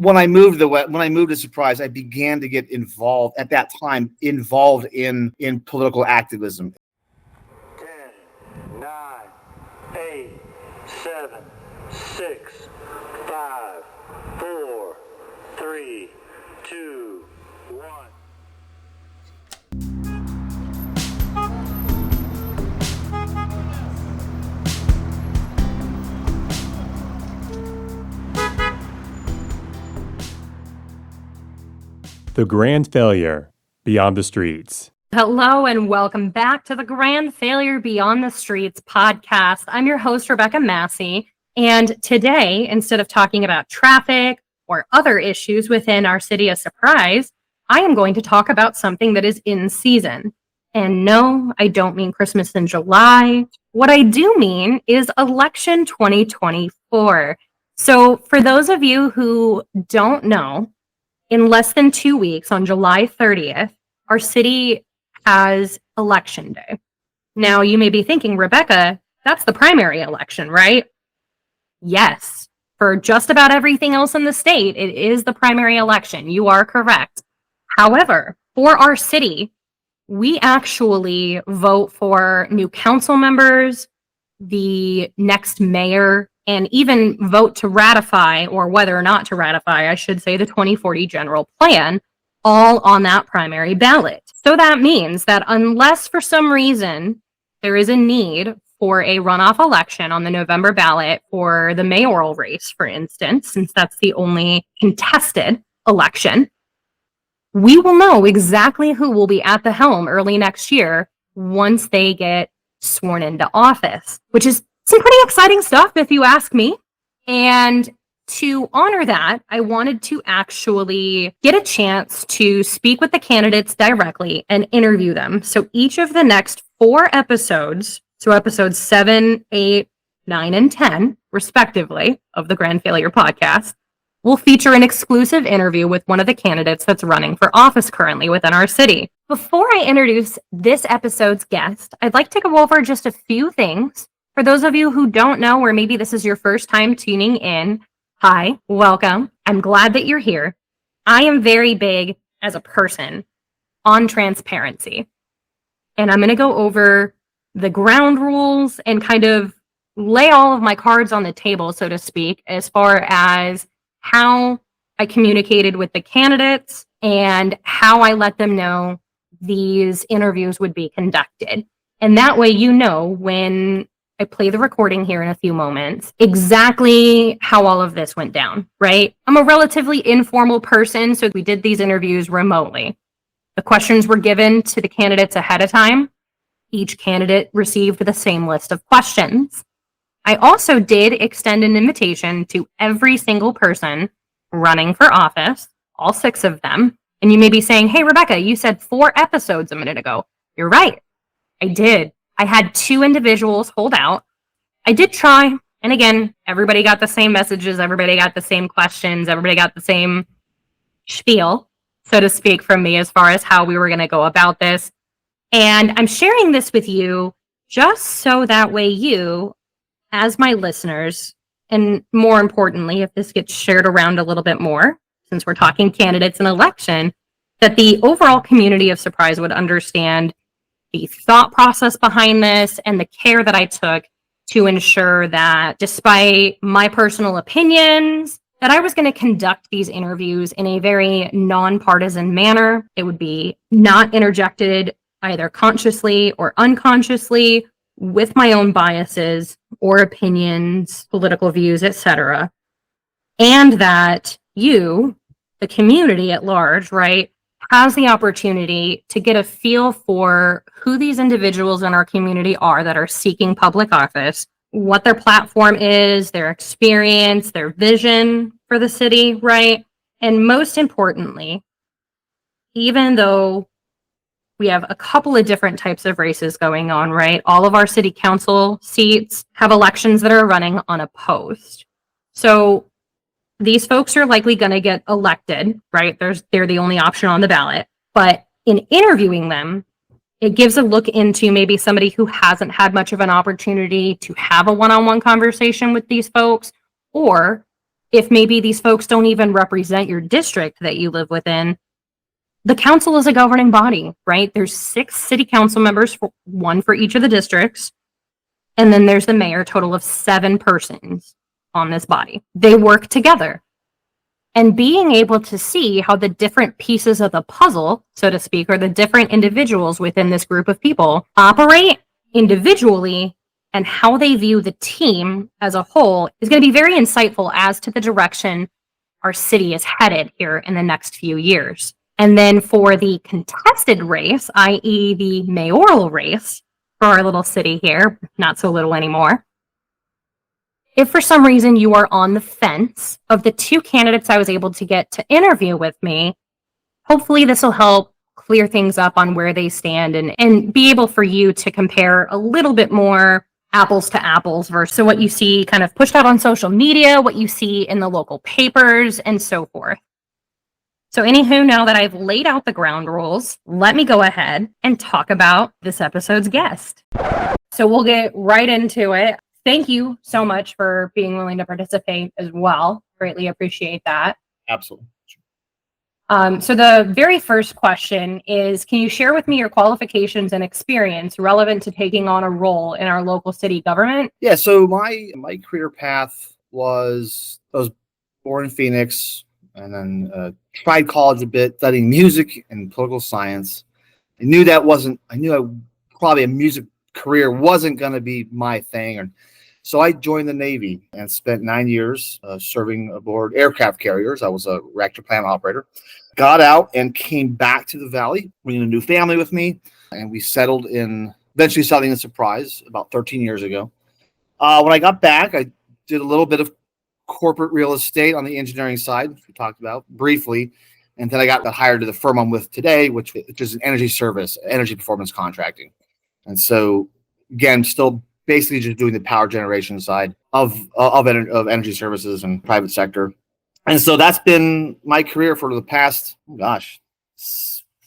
when I moved to Surprise, I began to get involved in political activism. 10, 9, 8, 7, 6, 5, 4, 3, 2, 1. The Grand Failure Beyond the Streets. Hello and welcome back to the Grand Failure Beyond the Streets podcast. I'm your host, Rebekah Massie, and today, instead of talking about traffic or other issues within our city of Surprise, I am going to talk about something that is in season. And no, I don't mean Christmas in July. What I do mean is election 2024. So for those of you who don't know, in less than 2 weeks, on July 30th, our city has election day. Now, you may be thinking, Rebekah, that's the primary election, right? Yes. For just about everything else in the state, it is the primary election. You are correct. However, for our city, we actually vote for new council members, the next mayor, and even vote to ratify, or whether or not to ratify, I should say, the 2040 general plan, all on that primary ballot. So that means that unless for some reason there is a need for a runoff election on the November ballot for the mayoral race, for instance, since that's the only contested election, we will know exactly who will be at the helm early next year once they get sworn into office, which is some pretty exciting stuff, if you ask me. And to honor that, I wanted to actually get a chance to speak with the candidates directly and interview them. So each of the next 4 episodes, so episodes 7, 8, 9, and 10, respectively, of the Grand Failure podcast, will feature an exclusive interview with one of the candidates that's running for office currently within our city. Before I introduce this episode's guest, I'd like to go over just a few things. For those of you who don't know, or maybe this is your first time tuning in, hi, welcome. I'm glad that you're here. I am very big as a person on transparency. And I'm going to go over the ground rules and kind of lay all of my cards on the table, so to speak, as far as how I communicated with the candidates and how I let them know these interviews would be conducted. And that way, you know, when I play the recording here in a few moments, exactly how all of this went down, right? I'm a relatively informal person, so we did these interviews remotely. The questions were given to the candidates ahead of time. Each candidate received the same list of questions. I also did extend an invitation to every single person running for office, all 6 of them. And you may be saying, hey, Rebekah, you said 4 episodes a minute ago. You're right. I did. I had 2 individuals hold out. I did try. And again, everybody got the same messages. Everybody got the same questions. Everybody got the same spiel, so to speak, from me as far as how we were going to go about this. And I'm sharing this with you just so that way you, as my listeners, and more importantly, if this gets shared around a little bit more, since we're talking candidates and election, that the overall community of Surprise would understand the thought process behind this and the care that I took to ensure that, despite my personal opinions, that I was going to conduct these interviews in a very nonpartisan manner. It would be not interjected either consciously or unconsciously with my own biases or opinions, political views, etc. And that you, the community at large, right, has the opportunity to get a feel for who these individuals in our community are that are seeking public office, what their platform is, their experience, their vision for the city, right? And most importantly, even though we have a couple of different types of races going on, right? All of our city council seats have elections that are running unopposed. So these folks are likely going to get elected, right? They're the only option on the ballot. But in interviewing them, it gives a look into maybe somebody who hasn't had much of an opportunity to have a one-on-one conversation with these folks, or if maybe these folks don't even represent your district that you live within, the council is a governing body, right? There's 6 city council members, one for each of the districts. And then there's the mayor, total of 7 persons on this body. They work together. And being able to see how the different pieces of the puzzle, so to speak, or the different individuals within this group of people operate individually and how they view the team as a whole is going to be very insightful as to the direction our city is headed here in the next few years. And then for the contested race, i.e. the mayoral race for our little city here, not so little anymore, if for some reason you are on the fence of the 2 candidates I was able to get to interview with me, hopefully this will help clear things up on where they stand and be able for you to compare a little bit more apples to apples versus what you see kind of pushed out on social media, what you see in the local papers, and so forth. So anywho, now that I've laid out the ground rules, let me go ahead and talk about this episode's guest. So we'll get right into it. Thank you so much for being willing to participate as well. Greatly appreciate that. Absolutely. So the very first question is, can you share with me your qualifications and experience relevant to taking on a role in our local city government? Yeah, so my career path was, I was born in Phoenix and then tried college a bit, studying music and political science. I knew probably a music career wasn't going to be my thing. So I joined the Navy and spent 9 years serving aboard aircraft carriers. I was a reactor plant operator. Got out and came back to the Valley, bringing a new family with me. And we eventually settling in Surprise about 13 years ago. When I got back, I did a little bit of corporate real estate on the engineering side, which we talked about briefly. And then I got hired to the firm I'm with today, which is an energy service, energy performance contracting. And so, again, still basically just doing the power generation side of energy services and private sector. And so that's been my career for the past,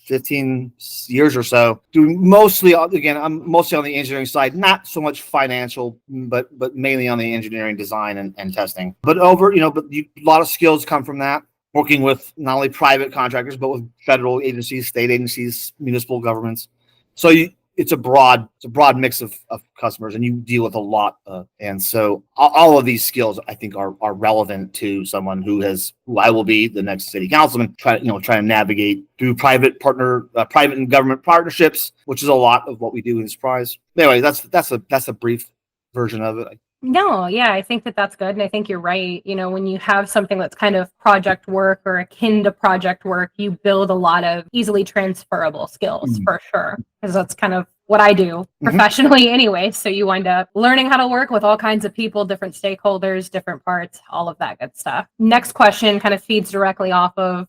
15 years or so. Doing mostly, again, I'm mostly on the engineering side, not so much financial, but mainly on the engineering design and testing. But a lot of skills come from that. Working with not only private contractors, but with federal agencies, state agencies, municipal governments. So it's a broad mix of customers, and you deal with a lot. And so all of these skills, I think, are relevant to someone who I will be the next city councilman, trying to navigate through private and government partnerships, which is a lot of what we do in Surprise. Anyway, that's a brief version of it. No, yeah, I think that's good. And I think you're right. When you have something that's kind of project work or akin to project work, you build a lot of easily transferable skills for sure. Because that's kind of what I do professionally anyway. So you wind up learning how to work with all kinds of people, different stakeholders, different parts, all of that good stuff. Next question kind of feeds directly off of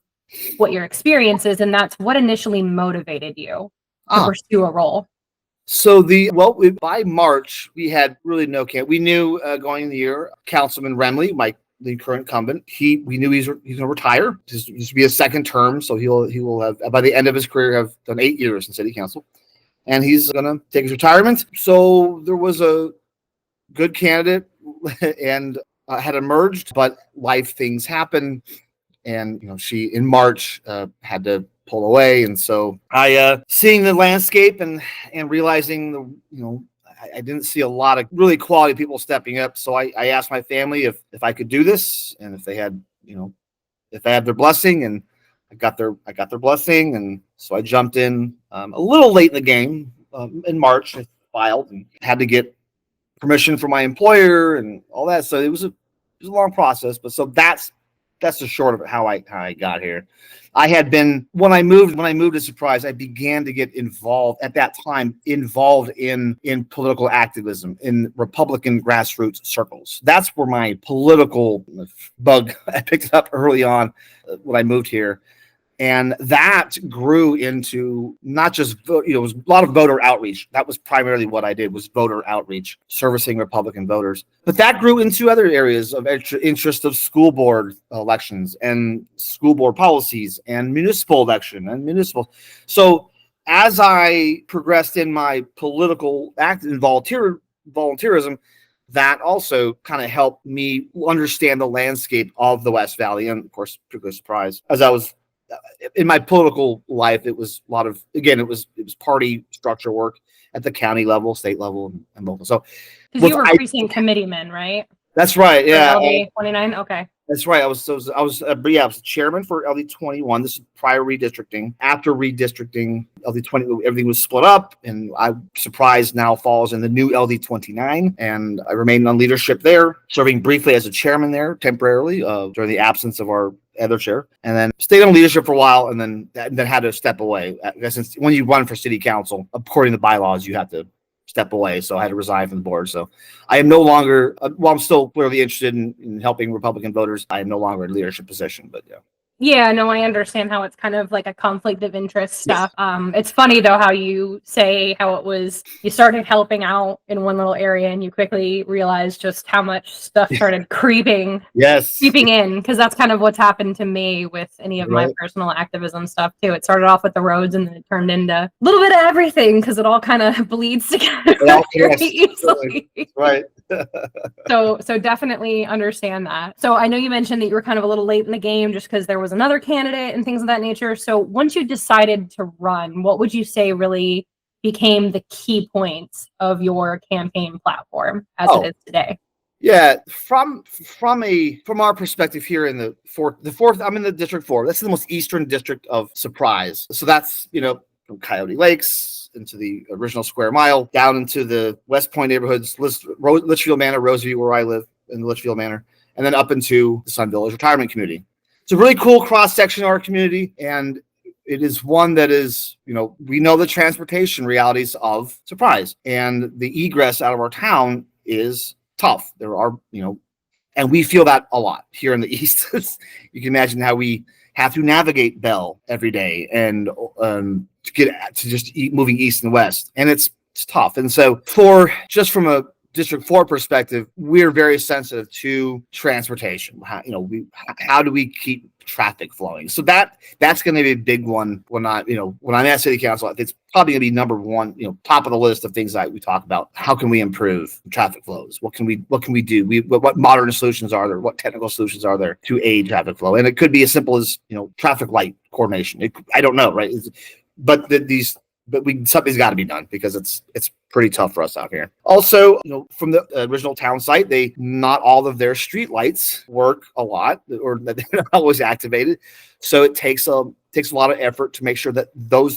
what your experience is. And that's what initially motivated you to pursue a role. So by March, we had really no camp. We knew going in the year, Councilman Remley, the current incumbent, we knew he's going to retire. This will be a second term, so he will have, by the end of his career, have done 8 years in city council, and he's going to take his retirement. So there was a good candidate, and had emerged, but life things happen, and she in March had to pull away. And so I seeing the landscape and realizing I didn't see a lot of really quality people stepping up. So I asked my family if I could do this, and if they had their blessing, and I got their blessing. And so I jumped in a little late in the game. In March, I filed and had to get permission from my employer and all that. So it was a long process, but so that's the short of it, how I got here. I had been, when I moved to Surprise, I began to get involved in political activism in Republican grassroots circles. That's where my political bug, I picked it up early on when I moved here. And that grew into not just it was a lot of voter outreach. That was primarily what I did, was voter outreach, servicing Republican voters. But that grew into other areas of interest of school board elections and school board policies and municipal election and municipal. So as I progressed in my political act and volunteerism, that also kind of helped me understand the landscape of the West Valley. And of course, particular surprise, as I was in my political life, it was a lot of, again, it was party structure work at the county level, state level, and local. So because you were precinct committeeman, right? That's right. Yeah. LD 29. Okay. That's right. I was the chairman for LD 21. This is prior redistricting. After redistricting, LD 20, everything was split up, and I surprised now falls in the new LD 29. And I remained on leadership there, serving briefly as a chairman there temporarily during the absence of our other chair, and then stayed on leadership for a while, and then had to step away. Since when you run for city council, according to bylaws, you have to step away. So I had to resign from the board. So I am no longer, while I'm still clearly interested in helping Republican voters, I am no longer in a leadership position, but yeah. Yeah, no, I understand how it's kind of like a conflict of interest stuff. It's funny though how you say how it was you started helping out in one little area and you quickly realized just how much stuff started creeping in, because that's kind of what's happened to me with any of my personal activism stuff too. It started off with the roads and then it turned into a little bit of everything because it all kind of bleeds together very easily. Right. So definitely understand that. So I know you mentioned that you were kind of a little late in the game just because there was another candidate and things of that nature. So once you decided to run, what would you say really became the key points of your campaign platform as it is today? Yeah, from our perspective here in the fourth, I'm in the District 4. That's the most eastern district of Surprise. So that's, from Coyote Lakes into the original square mile, down into the West Point neighborhoods, Litchfield Manor, Roseview, where I live in the Litchfield Manor, and then up into the Sun Village retirement community. It's a really cool cross section of our community, and it is one that is, we know the transportation realities of Surprise, and the egress out of our town is tough. There are, and we feel that a lot here in the East. You can imagine how we have to navigate Bell every day and to get to just moving east and west, and it's tough. And so, from a District 4 perspective, we're very sensitive to transportation. How do we keep traffic flowing? So that's going to be a big one when I'm at City Council. It's probably going to be number one, top of the list of things that we talk about. How can we improve traffic flows? What can we do? What modern solutions are there? What technical solutions are there to aid traffic flow? And it could be as simple as traffic light coordination. I don't know, right? Something's got to be done because it's pretty tough for us out here. Also, from the original town site, not all of their street lights work a lot, or they're not always activated. So it takes a lot of effort to make sure that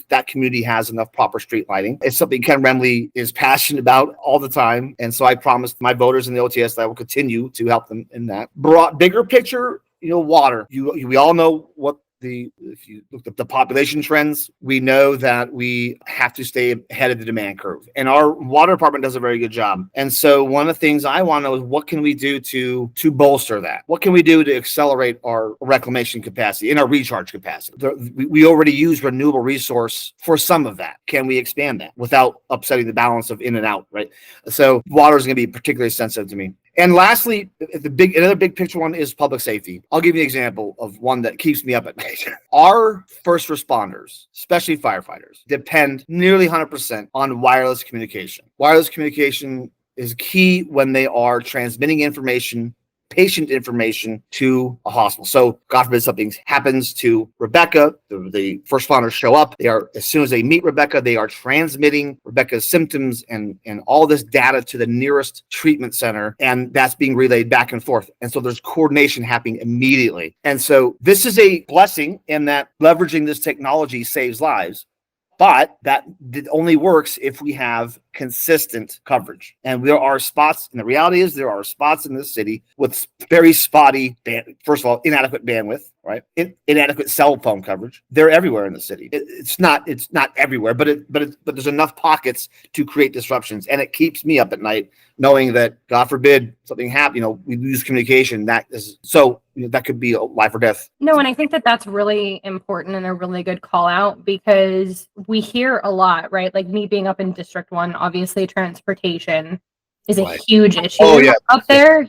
that community has enough proper street lighting. It's something Ken Remley is passionate about all the time, and so I promised my voters in the OTS that I will continue to help them in that. Bigger picture, water. We all know what. If you look at the population trends, we know that we have to stay ahead of the demand curve, and our water department does a very good job. And so one of the things I want to know is what can we do to bolster that? What can we do to accelerate our reclamation capacity and our recharge capacity? We already use renewable resource for some of that. Can we expand that without upsetting the balance of in and out, right? So water is going to be particularly sensitive to me. And lastly, another big picture one is public safety. I'll give you an example of one that keeps me up at night. Our first responders, especially firefighters, depend nearly 100% on wireless communication. Wireless communication is key when they are transmitting patient information to a hospital. So God forbid something happens to Rebekah, the first responders show up. As soon as they meet Rebekah, they are transmitting Rebekah's symptoms and all this data to the nearest treatment center, and that's being relayed back and forth. And so there's coordination happening immediately. And so this is a blessing in that leveraging this technology saves lives. But that only works if we have consistent coverage. And there are spots, and the reality is there are spots in this city with very spotty, first of all, inadequate bandwidth, right? Inadequate cell phone coverage. They're everywhere in the city. It's not everywhere, but there's enough pockets to create disruptions. And it keeps me up at night knowing that, God forbid, something happen, we lose communication. That could be a life or death. No, and I think that that's really important and a really good call out because we hear a lot, right? Like me being up in District 1, obviously transportation is a huge issue up there,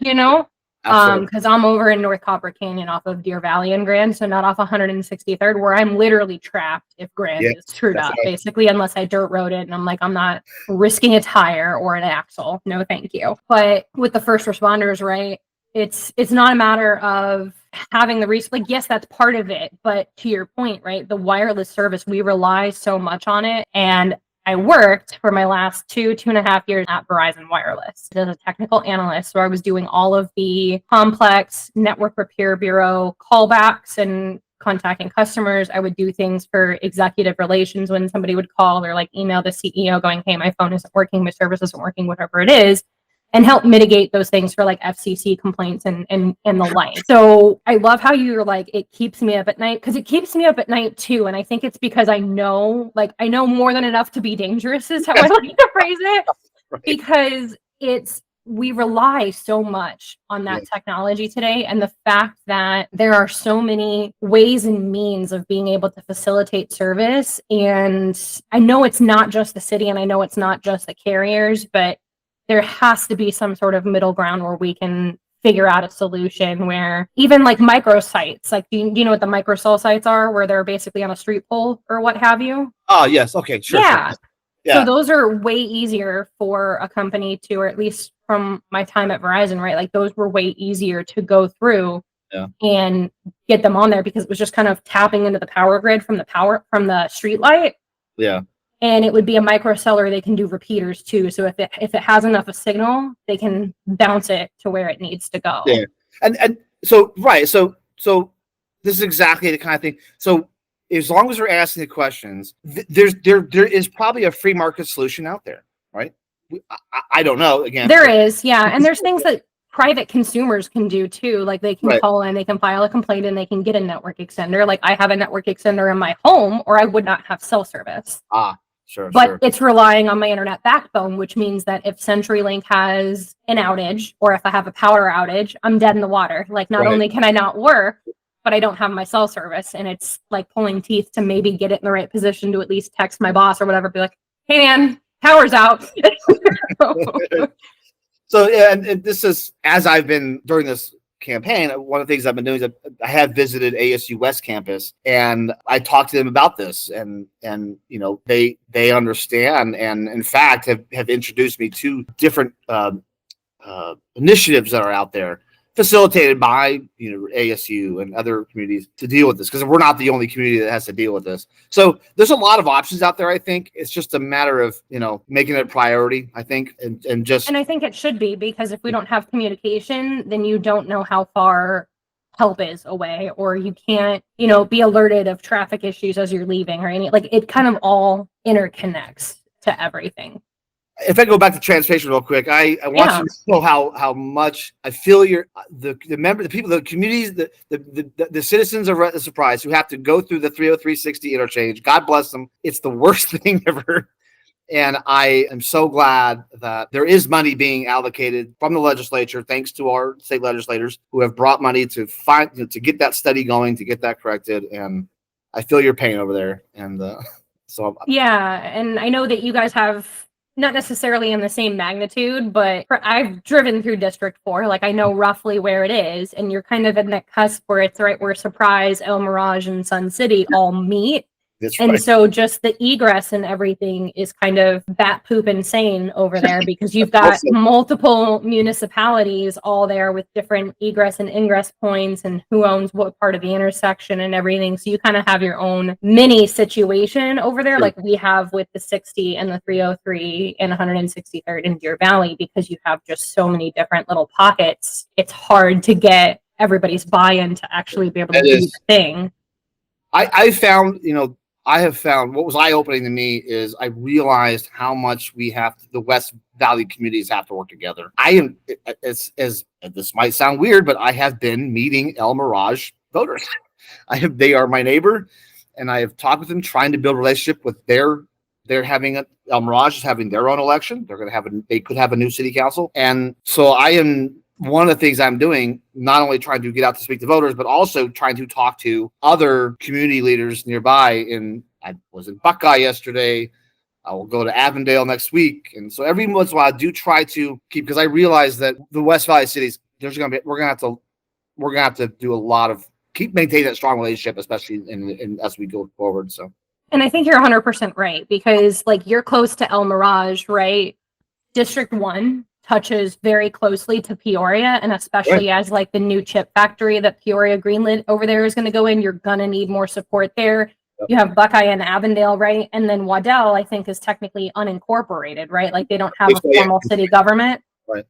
Absolutely. Because I'm over in North Copper Canyon off of Deer Valley and Grand, so not off 163rd, where I'm literally trapped if Grand Yeah, is screwed that's up, right. basically, unless I dirt road it. And I'm like, I'm not risking a tire or an axle. No, thank you. But with the first responders, right, it's not a matter of having the resource. Like, yes, that's part of it. But to your point, right, the wireless service, we rely so much on it. And I worked for my last 2.5 years at Verizon Wireless as a technical analyst, where I was doing all of the complex network repair bureau callbacks and contacting customers. I would do things for executive relations when somebody would call or like email the CEO going, hey, my phone isn't working, my service isn't working, whatever it is, and help mitigate those things for like FCC complaints and the like. So I love how you're like, it keeps me up at night, because it keeps me up at night too. And I think it's because I know more than enough to be dangerous is how I like to phrase it, Right. because we rely so much on that technology today. And the fact that there are so many ways and means of being able to facilitate service. And I know it's not just the city, and I know it's not just the carriers, but there has to be some sort of middle ground where we can figure out a solution where even like micro sites, like do you know what the micro cell sites are, where they're basically on a street pole or what have you? Oh, yes. Okay. Sure. Yeah. Sure. So Yeah. those are way easier for a company to, or at least from my time at Verizon, right? Like those were way easier to go through Yeah. and get them on there, because it was just kind of tapping into the power grid from the street light. Yeah. And it would be a microcellular. They can do repeaters too. So if it has enough of signal, they can bounce it to where it needs to go. Yeah. And so, right. So this is exactly the kind of thing. So as long as we're asking the questions, there is probably a free market solution out there, right? I don't know. Again, There is, yeah. And there's things that private consumers can do too. Like they can Right. call in, they can file a complaint, and they can get a network extender. Like I have a network extender in my home, or I would not have cell service. Sure. But Sure. it's relying on my internet backbone, which means that if CenturyLink has an outage, or if I have a power outage, I'm dead in the water. Like not Right. only can I not work, but I don't have my cell service. And it's like pulling teeth to maybe get it in the right position to at least text my boss or whatever, be like, hey man, power's out. So yeah, and this is, as I've been during this campaign, one of the things I've been doing is I have visited ASU West Campus, and I talked to them about this, and you know they understand, and in fact have introduced me to different initiatives that are out there, facilitated by ASU and other communities to deal with this, because we're not the only community that has to deal with this. So there's a lot of options out there. I think it's just a matter of making it a priority, I think, and I think it should be, because if we don't have communication, then you don't know how far help is away, or you can't be alerted of traffic issues as you're leaving, or like it kind of all interconnects to everything. If I go back to transportation real quick, I want you to know how much I feel the people, the communities, the citizens of Surprise who have to go through the 30360 interchange. God bless them. It's the worst thing ever. And I am so glad that there is money being allocated from the legislature, thanks to our state legislators who have brought money to to get that study going, to get that corrected. And I feel your pain over there. And so yeah, and I know that you guys have, not necessarily in the same magnitude, but I've driven through District 4. Like I know roughly where it is, and you're kind of in that cusp where it's right where Surprise, El Mirage, and Sun City all meet. That's and right. So just the egress and everything is kind of bat poop insane over there, because you've got multiple municipalities all there with different egress and ingress points, and who owns what part of the intersection and everything. So you kind of have your own mini situation over there, like we have with the 60 and the 303 and 163rd in Deer Valley, because you have just so many different little pockets. It's hard to get everybody's buy-in to actually be able to do the thing. I have found what was eye-opening to me is I realized how much the West Valley communities have to work together. As this might sound weird, but I have been meeting El Mirage voters. They are my neighbor, and I have talked with them, trying to build a relationship with they're having El Mirage is having their own election. They could have a new city council. And so one of the things I'm doing, not only trying to get out to speak to voters, but also trying to talk to other community leaders nearby. I was in Buckeye yesterday. I will go to Avondale next week. And so every once in a while I do try to keep, because I realize that the West Valley cities, we're gonna have to do a lot of keep maintaining that strong relationship, especially in as we go forward. So. And I think you're 100% right, because like you're close to El Mirage, right? District 1 touches very closely to Peoria, and especially as like the new chip factory that Peoria Greenland over there is going to go in, you're going to need more support there. Yep. You have Buckeye and Avondale, right? And then Waddell, I think, is technically unincorporated, right? Like they don't have a formal city government. Right.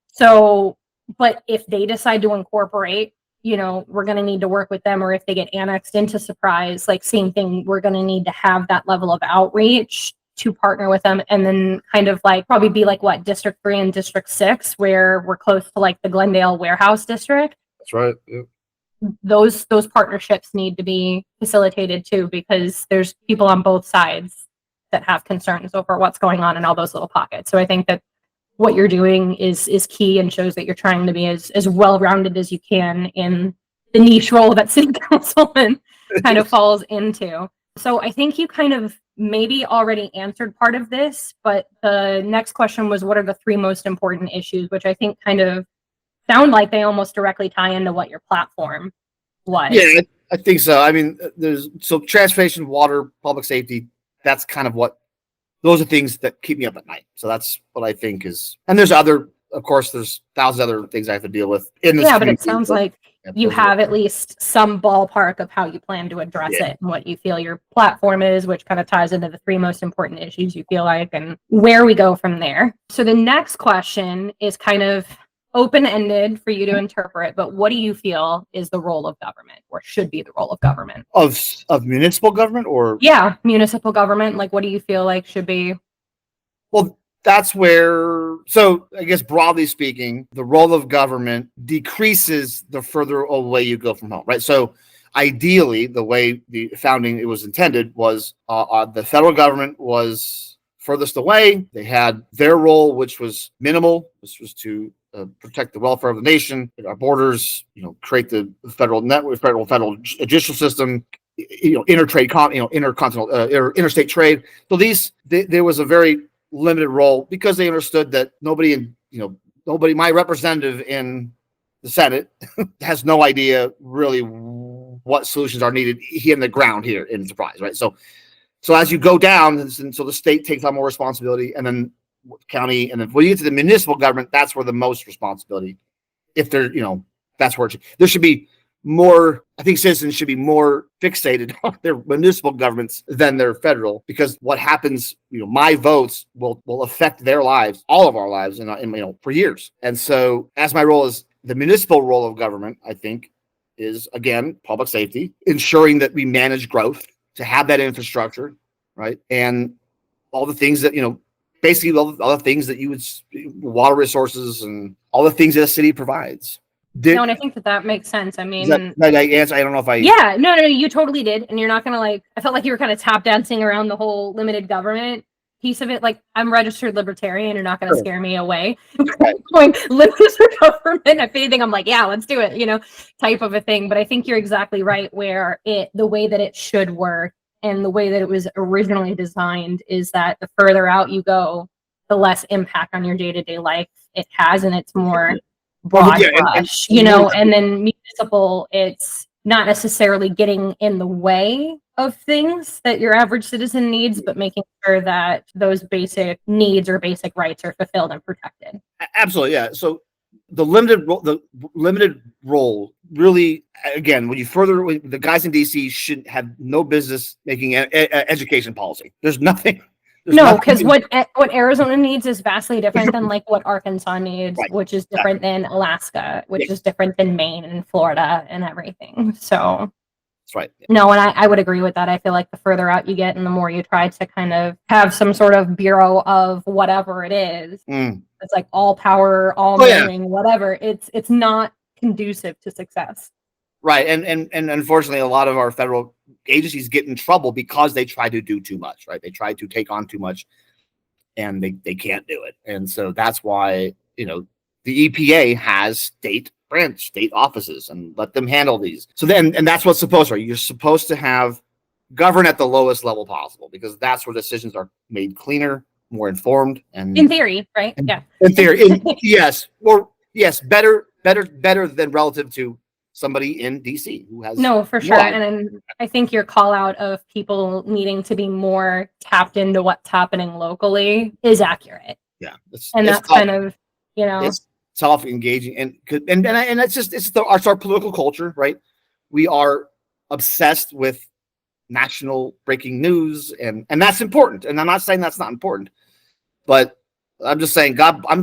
So, but if they decide to incorporate, we're going to need to work with them, or if they get annexed into Surprise, like same thing, we're going to need to have that level of outreach to partner with them, and then kind of like probably be like what District 3 and District 6, where we're close to like the Glendale warehouse district. That's right. Yeah. Those partnerships need to be facilitated too, because there's people on both sides that have concerns over what's going on in all those little pockets. So I think that what you're doing is key and shows that you're trying to be as well-rounded as you can in the niche role that city councilman kind of falls into. So I think you kind of maybe already answered part of this, but the next question was, what are the 3 most important issues, which I think kind of sound like they almost directly tie into what your platform was. Yeah, I think so. I mean, there's transportation, water, public safety, that's kind of those are things that keep me up at night. So that's what I think is, and there's of course, there's thousands of other things I have to deal with in this. Yeah, but it sounds like you have at least some ballpark of how you plan to address it and what you feel your platform is, which kind of ties into the 3 most important issues you feel like and where we go from there. So the next question is kind of open-ended for you to interpret, but what do you feel is the role of government, or should be the role of government? Of municipal government, or? Yeah, municipal government. Like, what do you feel like should be? Well, that's where, so I guess broadly speaking, the role of government decreases the further away you go from home, right? So ideally, the way the founding it was intended was the federal government was furthest away. They had their role, which was minimal. This was to protect the welfare of the nation, our borders, create the federal network, federal judicial system, interstate trade. So there was a very limited role because they understood that nobody, my representative in the Senate has no idea really what solutions are needed here in the ground here in Surprise, right? So as you go down, and so the state takes on more responsibility, and then county, and then when you get to the municipal government, that's where the most responsibility. If there, that's where there should be more. I think citizens should be more fixated on their municipal governments than their federal, because what happens, my votes will affect their lives, all of our lives, for years. And so, as my role is the municipal role of government, I think is again public safety, ensuring that we manage growth to have that infrastructure, right, and all the things that basically all the things that you would, water resources and all the things that a city provides. No, and I think that makes sense. I mean, that answer, I don't know if I. Yeah, no, you totally did, and you're not gonna I felt like you were kind of tap dancing around the whole limited government piece of it. Like, I'm registered libertarian. You're not gonna scare me away. Going limited government. If anything, I'm like, yeah, let's do it. Type of a thing. But I think you're exactly right. Where the way that it should work and the way that it was originally designed is that the further out you go, the less impact on your day-to-day life it has, and it's more broad brush, and then municipal, it's not necessarily getting in the way of things that your average citizen needs, but making sure that those basic needs or basic rights are fulfilled and protected. Absolutely, yeah. So the limited role really, again, the guys in DC should have no business making education policy. There's nothing. No, because what Arizona needs is vastly different than like what Arkansas needs, right, which is different than Alaska, which is different than Maine and Florida and everything. So that's right. No, and I would agree with that. I feel like the further out you get and the more you try to kind of have some sort of bureau of whatever it is, it's like all power, all knowing, whatever. It's not conducive to success. Right. And unfortunately, a lot of our federal agencies get in trouble because they try to do too much, right? They try to take on too much and they can't do it. And so that's why, the EPA has state offices and let them handle these. So and that's what's supposed to, you're supposed to govern at the lowest level possible, because that's where decisions are made cleaner, more informed. And in theory, right? Yeah. In theory, yes. Or yes, better better than relative to somebody in DC who has No, for sure. more. And I think your call out of people needing to be more tapped into what's happening locally is accurate. Yeah, And it's that's tough. kind of, It's tough engaging, and it's our political culture, right? We are obsessed with national breaking news, and that's important. And I'm not saying that's not important, but I'm just saying, God, I'm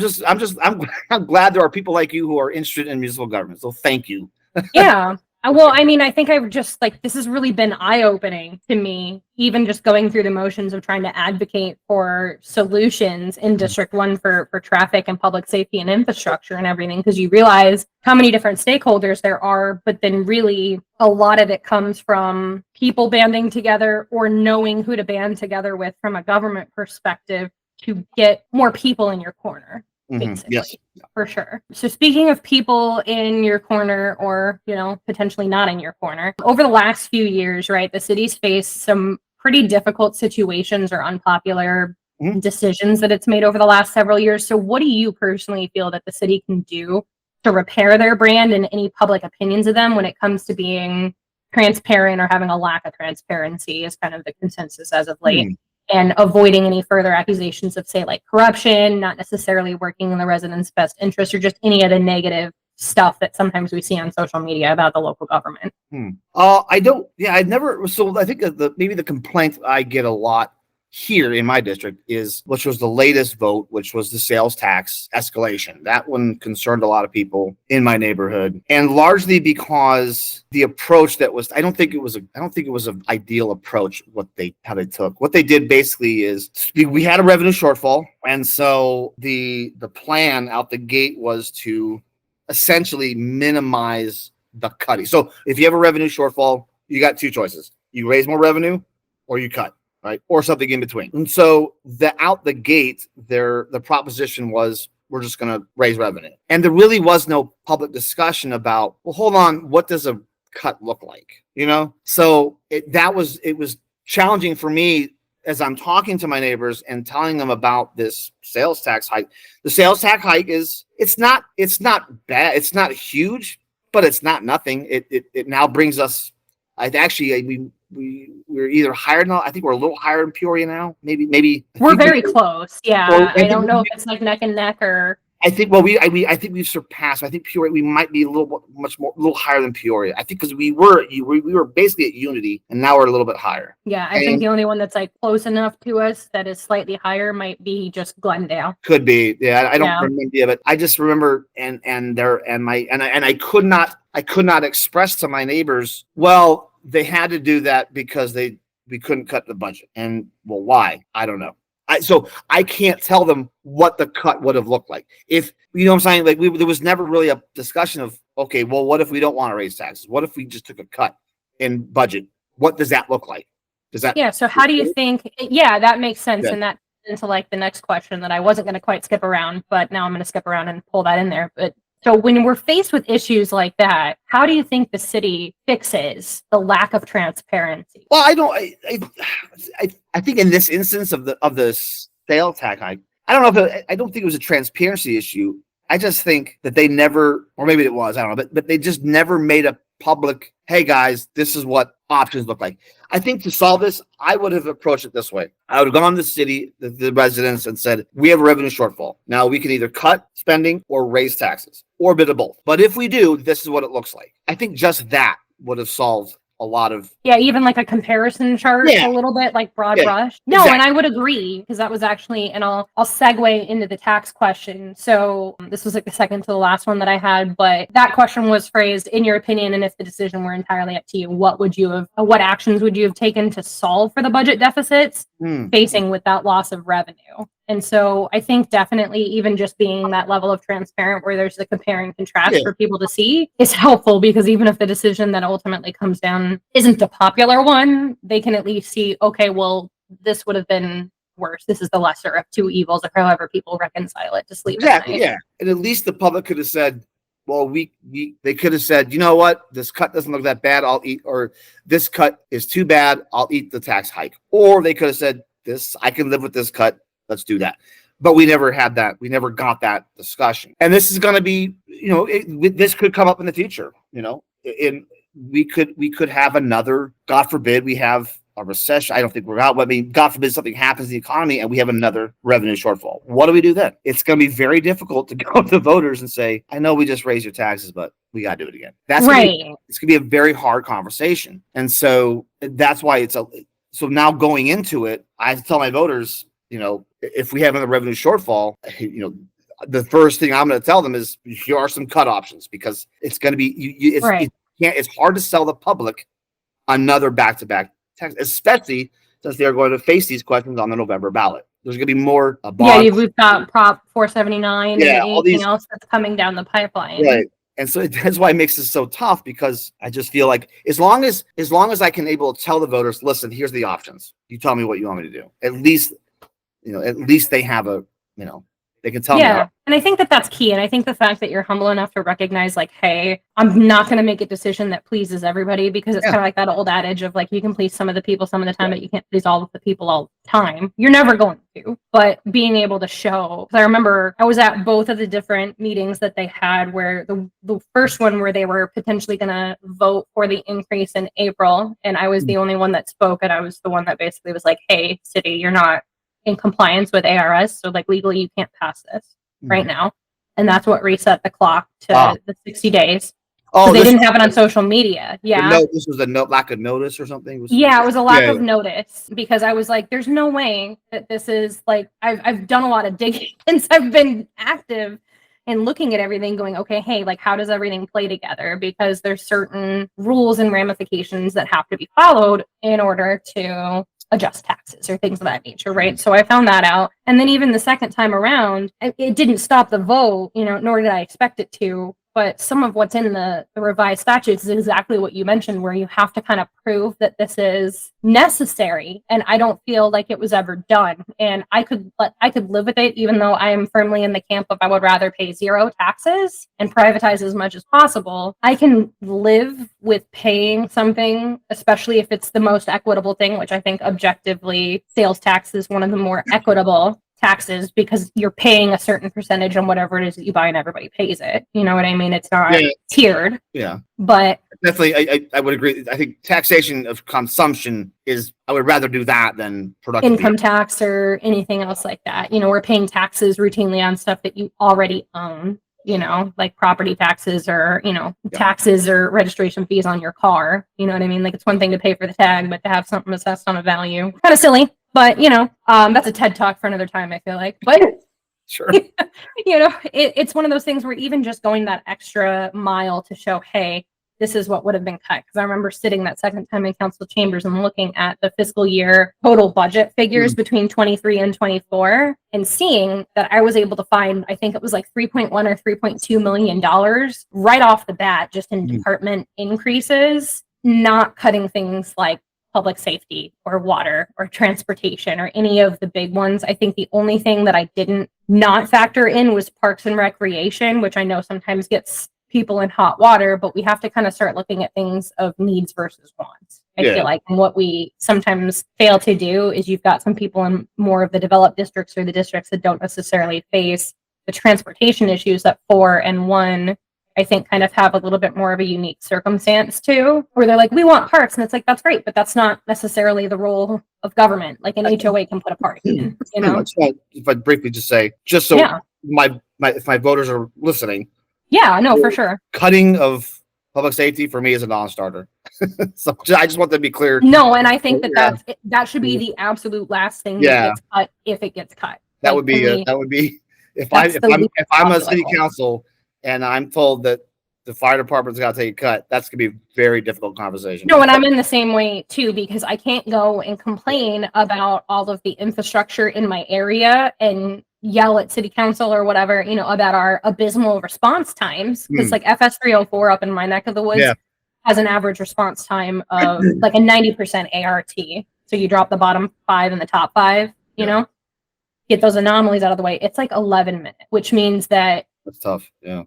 glad there are people like you who are interested in municipal government. So thank you. yeah. Well, I mean, I think I've just like this has really been eye-opening to me, even just going through the motions of trying to advocate for solutions in District 1 for traffic and public safety and infrastructure and everything, because you realize how many different stakeholders there are, but then really a lot of it comes from people banding together or knowing who to band together with from a government perspective to get more people in your corner. Basically. Yes, for sure. So speaking of people in your corner or, potentially not in your corner, over the last few years, right, the city's faced some pretty difficult situations or unpopular decisions that it's made over the last several years. So what do you personally feel that the city can do to repair their brand and any public opinions of them when it comes to being transparent or having a lack of transparency is kind of the consensus as of late? And avoiding any further accusations of, say, like corruption, not necessarily working in the residents' best interest, or just any of the negative stuff that sometimes we see on social media about the local government. I don't. Yeah, I never. So I think maybe the complaint I get a lot here in my district which was the latest vote, which was the sales tax escalation. That one concerned a lot of people in my neighborhood, and largely because the approach that was, I don't think it was an ideal approach. How they took what they did basically is we had a revenue shortfall, and so the plan out the gate was to essentially minimize the cutting. So if you have a revenue shortfall, you got two choices: you raise more revenue, or you cut. Right, or something in between. And so out the gate, the proposition was we're just going to raise revenue, and there really was no public discussion about, well, hold on, what does a cut look like? So it was challenging for me as I'm talking to my neighbors and telling them about this sales tax hike. The sales tax hike it's not bad, it's not huge, but it's not nothing. It now brings us. We're either higher now. I think we're a little higher in Peoria now. Maybe we're very close. Yeah, well, I don't know if it's like neck and neck or. I think I think we've surpassed. I think Peoria we might be a little higher than Peoria. I think because we were basically at unity, and now we're a little bit higher. Yeah, I think the only one that's like close enough to us that is slightly higher might be just Glendale. Could be. Yeah, I don't remember, but I just remember I could not express to my neighbors, well, they had to do that because we couldn't cut the budget. And well, why? I don't know. So I can't tell them what the cut would have looked like. If you know what I'm saying, like there was never really a discussion of, okay, well, what if we don't want to raise taxes? What if we just took a cut in budget? What does that look like? So how do you think? Yeah, that makes sense. Yeah. And that into like the next question that I wasn't going to quite skip around, but now I'm going to skip around and pull that in there. But so when we're faced with issues like that, how do you think the city fixes the lack of transparency? Well, I think in this instance of the sales tax hike, I don't think it was a transparency issue. I just think that they never, or maybe it was, I don't know, but they just never made a public, hey guys, this is what options look like. I think to solve this, I would have approached it this way. I would have gone to the city, the residents, and said, we have a revenue shortfall. Now we can either cut spending or raise taxes, or a bit of both. But if we do, this is what it looks like. I think just that would have solved a lot of even like a comparison chart, a little bit like broad brush. No, exactly. And I would agree, because that was actually, and I'll segue into the tax question. So this was like the second to the last one that I had, but that question was phrased, in your opinion, and if the decision were entirely up to you, what actions would you have taken to solve for the budget deficits facing with that loss of revenue? And so I think definitely even just being that level of transparent where there's the compare and contrast for people to see is helpful, because even if the decision that ultimately comes down isn't the popular one, they can at least see, okay, well, this would have been worse. This is the lesser of two evils, or however people reconcile it to sleep. Exactly. Yeah. And at least the public could have said, well, they could have said, you know what, this cut doesn't look that bad, I'll eat, or this cut is too bad, I'll eat the tax hike. Or they could have said, I can live with this cut. Let's do that. But we never had that. We never got that discussion. And this is going to be, this could come up in the future. We could have another. God forbid we have a recession. I don't think we're out. But I mean, God forbid something happens in the economy and we have another revenue shortfall. What do we do then? It's going to be very difficult to go to voters and say, I know we just raised your taxes, but we got to do it again. It's going to be a very hard conversation. And so that's why so now going into it, I tell my voters, if we have another revenue shortfall, the first thing I'm going to tell them is here are some cut options, because it's going to be, it's hard to sell the public another back-to-back tax, especially since they're going to face these questions on the November ballot. There's going to be more. We've got Prop 479 and anything else that's coming down the pipeline. Right. And so that's why it makes this so tough, because I just feel like as long as I can able to tell the voters, listen, here's the options. You tell me what you want me to do. At least they have they can tell me. Yeah. And I think that's key. And I think the fact that you're humble enough to recognize, like, hey, I'm not going to make a decision that pleases everybody, because it's kind of like that old adage of, like, you can please some of the people some of the time, but you can't please all of the people all the time. You're never going to. But being able to show, because I remember I was at both of the different meetings that they had, where the first one where they were potentially going to vote for the increase in April, and I was the only one that spoke, and I was the one that basically was like, hey, city, you're not in compliance with ARS, so like legally you can't pass this right now. And that's what reset the clock to the 60 days. Oh, they didn't have it on social media. Yeah. This was a lack of notice or something? It was a lack of notice, because I was like, there's no way that this is like, I've done a lot of digging since I've been active and looking at everything, going, okay, hey, like, how does everything play together? Because there's certain rules and ramifications that have to be followed in order to adjust taxes or things of that nature, right? So I found that out. And then even the second time around, it didn't stop the vote, nor did I expect it to. But some of what's in the revised statutes is exactly what you mentioned, where you have to kind of prove that this is necessary. And I don't feel like it was ever done. And I could live with it, even though I am firmly in the camp of I would rather pay zero taxes and privatize as much as possible. I can live with paying something, especially if it's the most equitable thing, which I think objectively sales tax is one of the more equitable taxes, because you're paying a certain percentage on whatever it is that you buy and everybody pays it. You know what I mean? It's not tiered. Yeah. But definitely, I would agree. I think taxation of consumption I would rather do that than productive income tax or anything else like that. We're paying taxes routinely on stuff that you already own, like property taxes or, taxes or registration fees on your car. You know what I mean? Like, it's one thing to pay for the tag, but to have something assessed on a value, kind of silly. But, that's a TED Talk for another time, I feel like. But, sure. It's one of those things where even just going that extra mile to show, hey, this is what would have been cut. Because I remember sitting that second time in council chambers and looking at the fiscal year total budget figures between 23 and 24 and seeing that I was able to find, I think it was like $3.1 or $3.2 million right off the bat, just in department increases, not cutting things like public safety or water or transportation or any of the big ones. I think the only thing that I didn't not factor in was parks and recreation, which I know sometimes gets people in hot water, but we have to kind of start looking at things of needs versus wants. I feel like, and what we sometimes fail to do is you've got some people in more of the developed districts or the districts that don't necessarily face the transportation issues that 4 and 1 I think kind of have a little bit more of a unique circumstance too, where they're like, we want parks. And it's like, that's great, but that's not necessarily the role of government. Like an HOA can put a park in, If I briefly just say, just so if my voters are listening. Yeah, no, for sure. Cutting of public safety for me is a non-starter. So I just want to be clear. No, and I think that should be the absolute last thing that gets cut if it gets cut. That would be if I'm a city council and I'm told that the fire department's got to take a cut, that's going to be a very difficult conversation. No, and I'm in the same way too, because I can't go and complain about all of the infrastructure in my area and yell at city council or whatever, about our abysmal response times. Because like FS 304 up in my neck of the woods has an average response time of like a 90% ART. So you drop the bottom 5 and the top 5, get those anomalies out of the way. It's like 11 minutes, which means that that's tough. Yeah.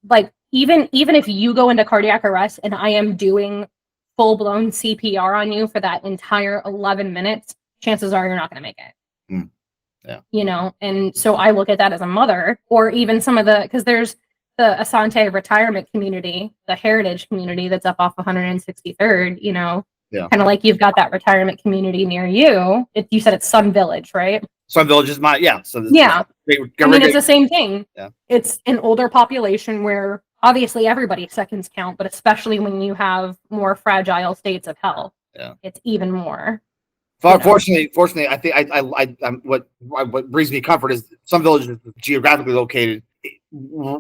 Like even if you go into cardiac arrest and I am doing full blown CPR on you for that entire 11 minutes, chances are you're not going to make it. Yeah. And so I look at that as a mother, or even some of because there's the Asante retirement community, the heritage community that's up off 163rd, Yeah. kind of like you've got that retirement community near you. You said it's Sun Village, right? Sun Village is it's the same thing. Yeah. It's an older population where obviously everybody seconds count, but especially when you have more fragile states of health, it's even more. Fortunately, I think what brings me comfort is Sun Village is geographically located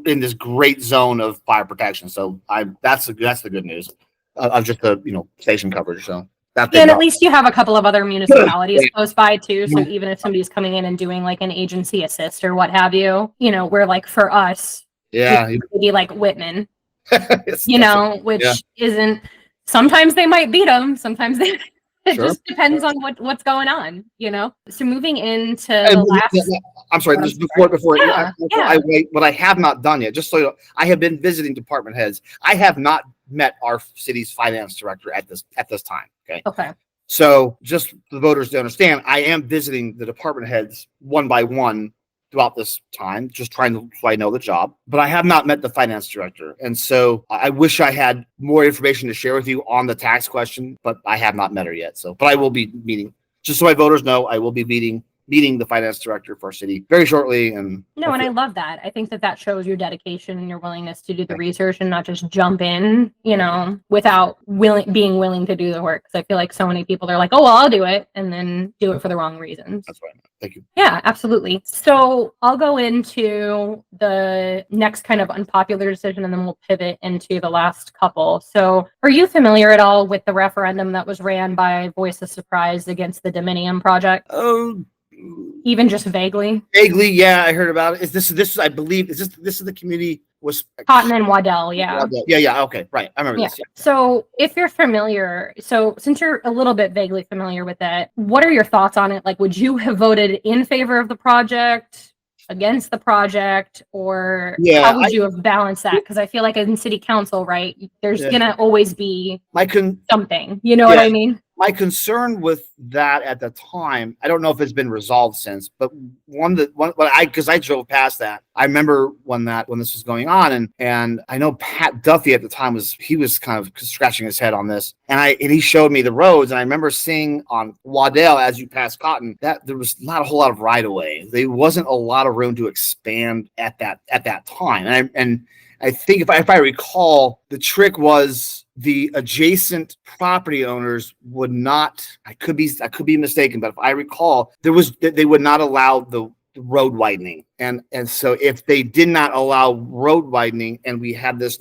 in this great zone of fire protection. So that's the good news of just the station coverage. So and at least you have a couple of other municipalities close by too. So even if somebody's coming in and doing like an agency assist or what have you, where like for us, maybe like Whitman, which isn't. Sometimes they might beat them. Sometimes they. It just depends on what's going on, So moving into the last. I'm sorry. Just before. What I have not done yet, just so you know, I have been visiting department heads. I have not met our city's finance director at this time. Okay. So just for the voters to understand, I am visiting the department heads one by one throughout this time, just so I know the job. But I have not met the finance director. And so I wish I had more information to share with you on the tax question, but I have not met her yet. But I will be meeting, just so my voters know, I will be meeting the finance director for our city very shortly. And I love that. I think that shows your dedication and your willingness to do the research and not just jump in, without being willing to do the work. Because I feel like so many people are like, oh, well, I'll do it, and then do it for the wrong reasons. That's right. Thank you. Yeah, absolutely. So I'll go into the next kind of unpopular decision, and then we'll pivot into the last couple. So are you familiar at all with the referendum that was ran by Voice of Surprise against the Dominion project? Even just vaguely? Vaguely, yeah, I heard about it. This is I believe, this is the community was Cotton and Waddell, yeah. Yeah, okay, right. I remember this. Yeah. So if you're familiar, since you're a little bit vaguely familiar with it, what are your thoughts on it? Like, would you have voted in favor of the project, against the project, or how would you have balanced that? Because I feel like in city council, right, there's gonna always be something, what I mean? My concern with that at the time, I don't know if it's been resolved since, but because I drove past that, I remember when this was going on, and I know Pat Duffy at the time was kind of scratching his head on this, and he showed me the roads, and I remember seeing on Waddell as you pass Cotton that there was not a whole lot of right of way. There wasn't a lot of room to expand at that time, and I think if I recall, the trick was the adjacent property owners would not. I could be mistaken, but if I recall, they would not allow the road widening, and so if they did not allow road widening, and we had these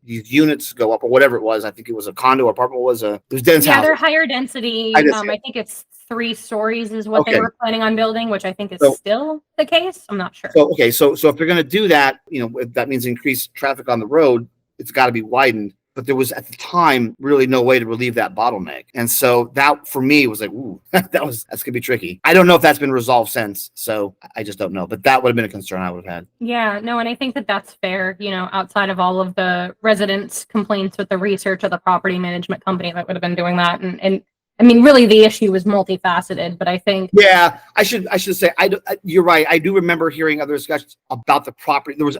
units go up or whatever it was, I think it was a condo apartment, it was dense housing. They're higher density. I think it's 3 stories is what they were planning on building, which I think is still the case. I'm not sure. So if they're going to do that, if that means increase traffic on the road, it's got to be widened. But there was at the time really no way to relieve that bottleneck, and so that for me was like, ooh, that's gonna be tricky. I don't know if that's been resolved since, so I just don't know. But that would have been a concern I would have had. Yeah, no, and I think that's fair. Outside of all of the residents' complaints with the research of the property management company that would have been doing that, and I mean, really, the issue was multifaceted, but I think. Yeah, I should say, you're right. I do remember hearing other discussions about the property. There was,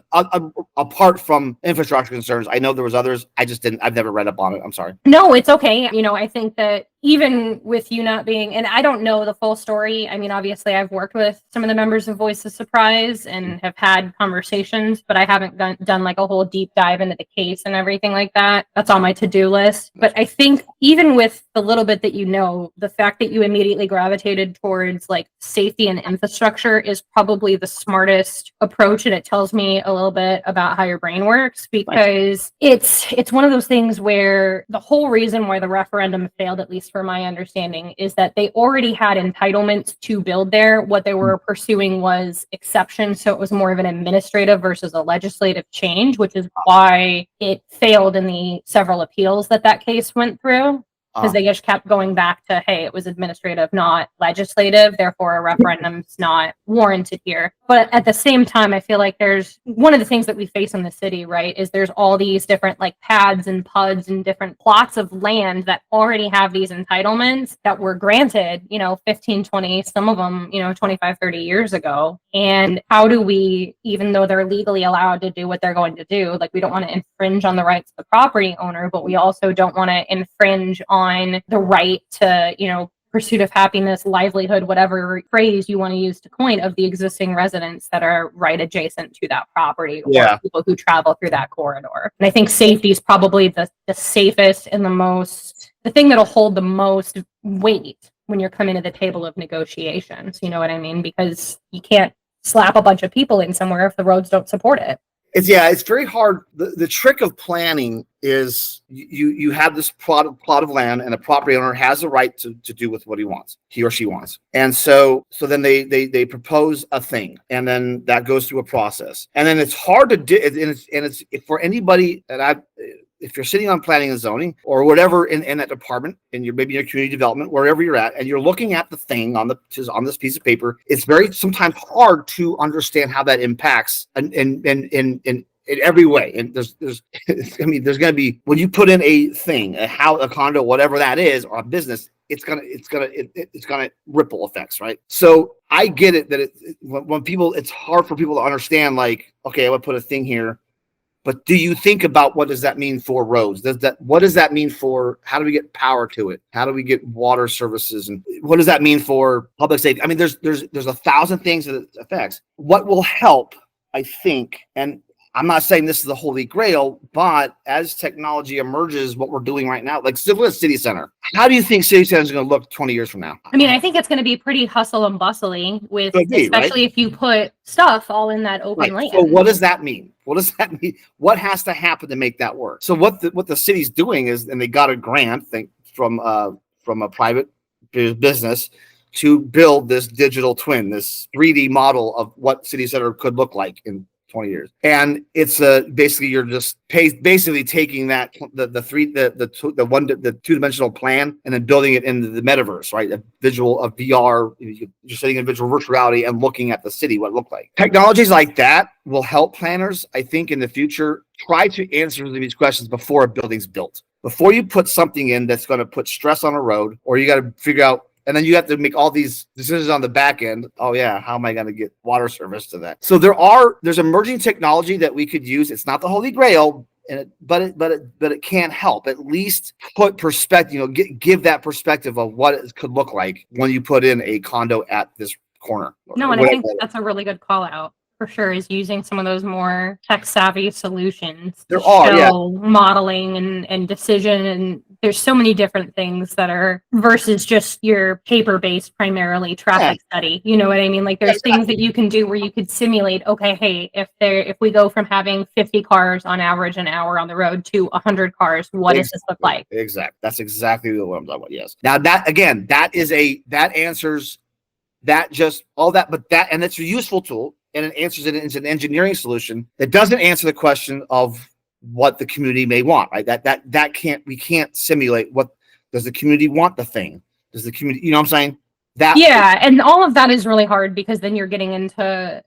apart from infrastructure concerns, I know there was others. I've never read up on it. I'm sorry. No, it's okay. I think that even with you not being, and I don't know the full story. I mean, obviously, I've worked with some of the members of Voice of Surprise and have had conversations, but I haven't done like a whole deep dive into the case and everything like that. That's on my to-do list. But I think even with the little bit that the fact that you immediately gravitated towards like safety and infrastructure is probably the smartest approach, and it tells me a little bit about how your brain works, because it's one of those things where the whole reason why the referendum failed, at least for my understanding, is that they already had entitlements to build there. What they were pursuing was exceptions, so it was more of an administrative versus a legislative change, which is why it failed in the several appeals that case went through. because they just kept going back to, hey, it was administrative, not legislative, therefore a referendum's not warranted here. But at the same time, I feel like there's one of the things that we face in the city, right, is there's all these different like pads and PUDs and different plots of land that already have these entitlements that were granted, 15, 20, some of them, 25, 30 years ago. And how do we, even though they're legally allowed to do what they're going to do, like we don't want to infringe on the rights of the property owner, but we also don't want to infringe on the right to, pursuit of happiness, livelihood, whatever phrase you want to use to coin, of the existing residents that are right adjacent to that property, or people who travel through that corridor. And I think safety is probably the safest and the thing that'll hold the most weight when you're coming to the table of negotiations. You know what I mean? Because you can't slap a bunch of people in somewhere if the roads don't support it. It's very hard. The trick of planning is you have this plot of land, and the property owner has the right to do with what he or she wants. And so then they propose a thing, and then that goes through a process. And then it's hard to do, and it's for anybody, and if you're sitting on planning and zoning or whatever in that department, and you're maybe in your community development, wherever you're at, and you're looking at the thing on this piece of paper, it's very sometimes hard to understand how that impacts in every way. And there's going to be, when you put in a thing, a condo, whatever that is, or a business, it's gonna ripple effects, right? So I get it that when people, it's hard for people to understand, like, okay, I would put a thing here. But do you think about what does that mean for roads? What does that mean for, how do we get power to it? How do we get water services? And what does that mean for public safety? I mean, there's 1,000 things that it affects. What will help, I think, and I'm not saying this is the holy grail, but as technology emerges, what we're doing right now, like city center, how do you think city center is going to look 20 years from now? I mean, I think it's going to be pretty hustle and bustling especially if you put stuff all in that open land. So what does that mean? What does that mean? What has to happen to make that work? So what the city's doing is, and they got a grant from a private business to build this digital twin, this 3D model of what city center could look like in 20 years. And it's basically you're just basically taking that the two-dimensional plan and then building it into the metaverse, right? A visual of VR, you're sitting in virtual reality and looking at the city, what it looked like. Technologies like that will help planners, I think, in the future try to answer these questions before a building's built. Before you put something in that's going to put stress on a road, or you got to figure out, and then you have to make all these decisions on the back end. Oh yeah, how am I going to get water service to that? So there's emerging technology that we could use. It's not the holy grail, but it can help at least put perspective. Give that perspective of what it could look like when you put in a condo at this corner. No, and I think that's a really good call out. For sure, is using some of those more tech savvy solutions. There are modeling and decision, and there's so many different things that are versus just your paper-based primarily traffic study. You know what I mean? Like there's things that you can do where you could simulate, okay, hey, if we go from having 50 cars on average an hour on the road to 100 cars, what does this look like? Exactly. That's exactly what I'm talking about. Yes. Now that answers that, just all that, and it's a useful tool. And it answers it. It's an engineering solution that doesn't answer the question of what the community may want, right? We can't simulate what does the community want the thing. Does the community, you know what I'm saying? And all of that is really hard because then you're getting into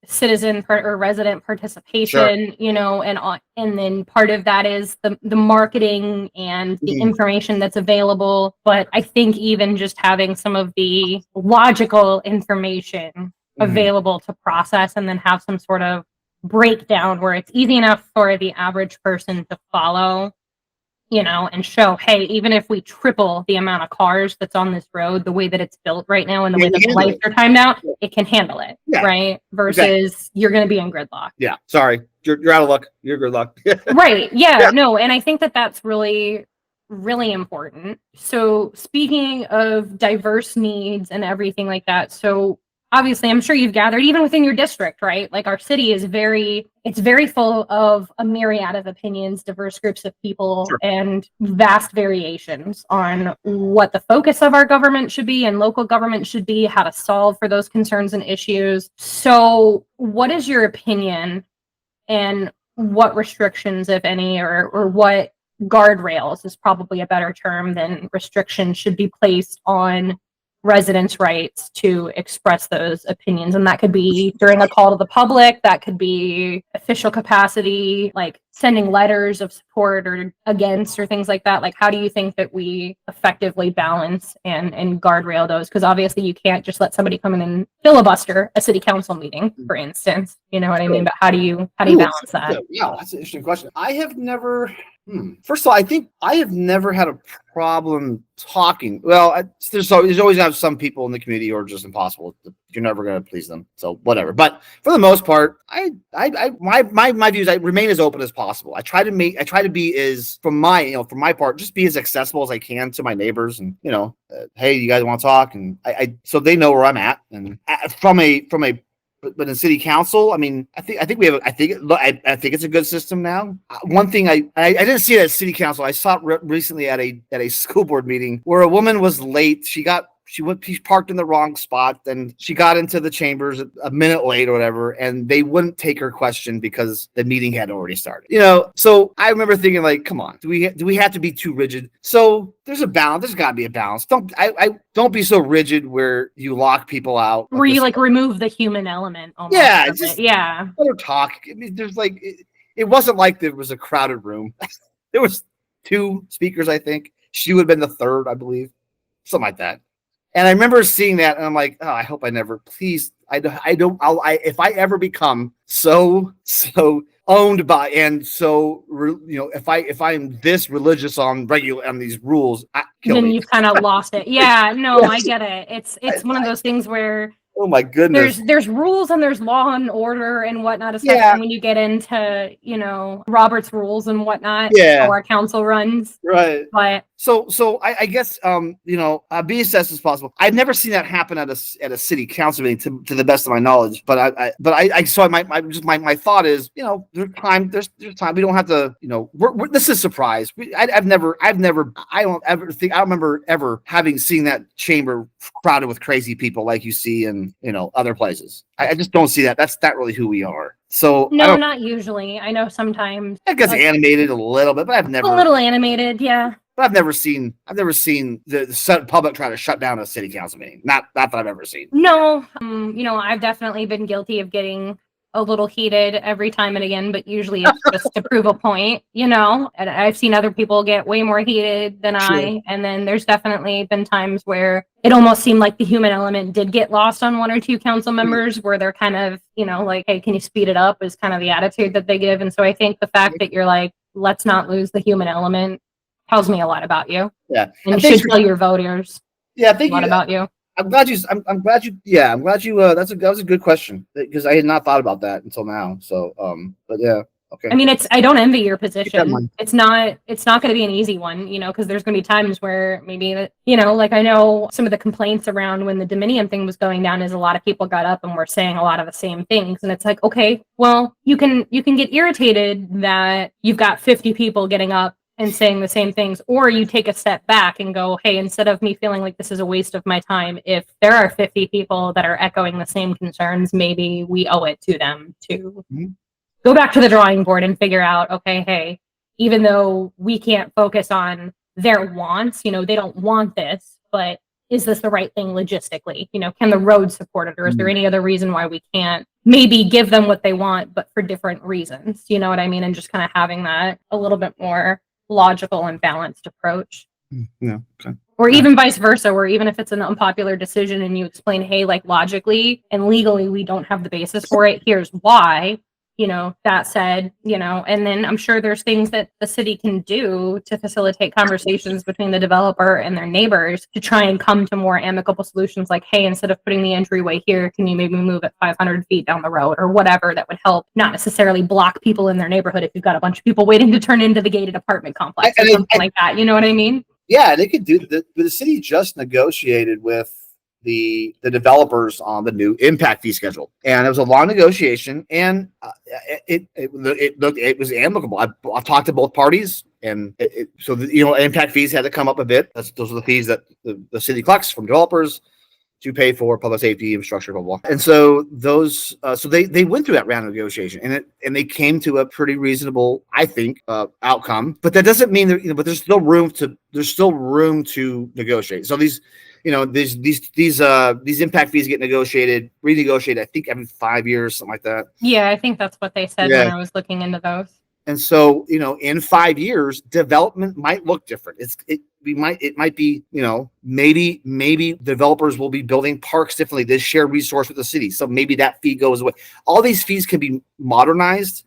citizen or resident participation, and then part of that is the marketing and the information that's available. But I think even just having some of the logical information available to process and then have some sort of breakdown where it's easy enough for the average person to follow, and show, hey, even if we triple the amount of cars that's on this road, the way that it's built right now and the way that the lights are timed out, it can handle it, right? Versus you're going to be in gridlock. Yeah, sorry, you're out of luck. You're good luck. Right, yeah, no, and I think that's really, really important. So speaking of diverse needs and everything like that, so obviously, I'm sure you've gathered, even within your district, right? Like our city is very full of a myriad of opinions, diverse groups of people, and vast variations on what the focus of our government should be and local government should be, how to solve for those concerns and issues. So what is your opinion, and what restrictions, if any, or what guardrails is probably a better term than restrictions should be placed on residents' rights to express those opinions. And that could be during a call to the public, that could be official capacity, like sending letters of support or against or things like that. Like, how do you think that we effectively balance and guardrail those? Because obviously you can't just let somebody come in and filibuster a city council meeting, for instance. You know what I mean? But how do you balance that? Yeah, that's an interesting question. I have never First of all, I think I have never had a problem talking. Well, there's always going to have some people in the community who are just impossible. You're never going to please them. So whatever. But for the most part, my views, I remain as open as possible. I try to be as, from my part, just be as accessible as I can to my neighbors and, hey, you guys want to talk? And so they know where I'm at. And but in city council, I mean, I think it's a good system now. One thing I didn't see it at city council. I saw it recently at a school board meeting where a woman was late. She parked in the wrong spot. Then she got into the chambers a minute late or whatever, and they wouldn't take her question because the meeting had already started. So I remember thinking, like, come on, do we have to be too rigid? So there's a balance. There's got to be a balance. Don't be so rigid where you lock people out. Where you remove the human element. Almost yeah. Let her talk. I mean, there's it wasn't like there was a crowded room. There was 2 speakers, I think. She would have been the third, I believe, something like that. And I remember seeing that, and I'm like, oh, I hope I never, please, if I ever become so owned by, and so, if I'm this religious on these rules, kill then me. You've kind of lost it. Yeah, no, I get it. It's one of those things where, oh my goodness, there's rules and there's law and order and whatnot, especially when you get into, Robert's rules and whatnot, how our council runs. Right. But so I guess be as as possible. I've never seen that happen at a city council meeting, to the best of my knowledge. But my thought is, there's time. There's time. We don't have to. This is a surprise. I don't remember ever having seen that chamber crowded with crazy people like you see in other places. I just don't see that. That's not really who we are. So no, not usually. I know sometimes it gets animated a little bit, but I've never a little animated, yeah. But I've never seen the public try to shut down a city council meeting. Not that I've ever seen. No, I've definitely been guilty of getting a little heated every time and again, but usually it's just to prove a point, And I've seen other people get way more heated than I. And then there's definitely been times where it almost seemed like the human element did get lost on 1 or 2 council members, where they're kind of, like, hey, can you speed it up, is kind of the attitude that they give. And so I think the fact that you're like, let's not lose the human element tells me a lot about you. Yeah. And you should tell your voters a lot about you. I'm glad you. That was a good question, because I had not thought about that until now. So, but yeah, okay. I mean, I don't envy your position. It's not going to be an easy one, because there's going to be times where maybe that, like, I know some of the complaints around when the Dominion thing was going down is a lot of people got up and were saying a lot of the same things, and it's like, okay, well, you can get irritated that you've got 50 people getting up and saying the same things, or you take a step back and go, hey, instead of me feeling like this is a waste of my time, if there are 50 people that are echoing the same concerns, maybe we owe it to them to go back to the drawing board and figure out, okay, hey, even though we can't focus on their wants, they don't want this, but is this the right thing logistically? Can the road support it, or is there any other reason why we can't maybe give them what they want, but for different reasons? You know what I mean? And just kind of having that a little bit more logical and balanced approach. Yeah. Okay. Or even vice versa, where even if it's an unpopular decision and you explain, hey, like, logically and legally we don't have the basis for it, here's why, that said, and then I'm sure there's things that the city can do to facilitate conversations between the developer and their neighbors to try and come to more amicable solutions, like, hey, instead of putting the entryway here, can you maybe move it 500 feet down the road, or whatever that would help not necessarily block people in their neighborhood if you've got a bunch of people waiting to turn into the gated apartment complex or something like that. You know what I mean? Yeah, they could do the city just negotiated with the developers on the new impact fee schedule, and it was a long negotiation, and it was amicable. I've talked to both parties, and impact fees had to come up a bit. Those are the fees that the city collects from developers. to pay for public safety infrastructure, blah, blah. And so those, so they went through that round of negotiation, and they came to a pretty reasonable, I think, outcome. But that doesn't mean that, but there's still room to negotiate. So these impact fees get renegotiated, I think every 5 years, something like that. Yeah, I think that's what they said when I was looking into those. And so, in 5 years, development might look different. It might be, maybe developers will be building parks differently. They share resource with the city. So maybe that fee goes away. All these fees can be modernized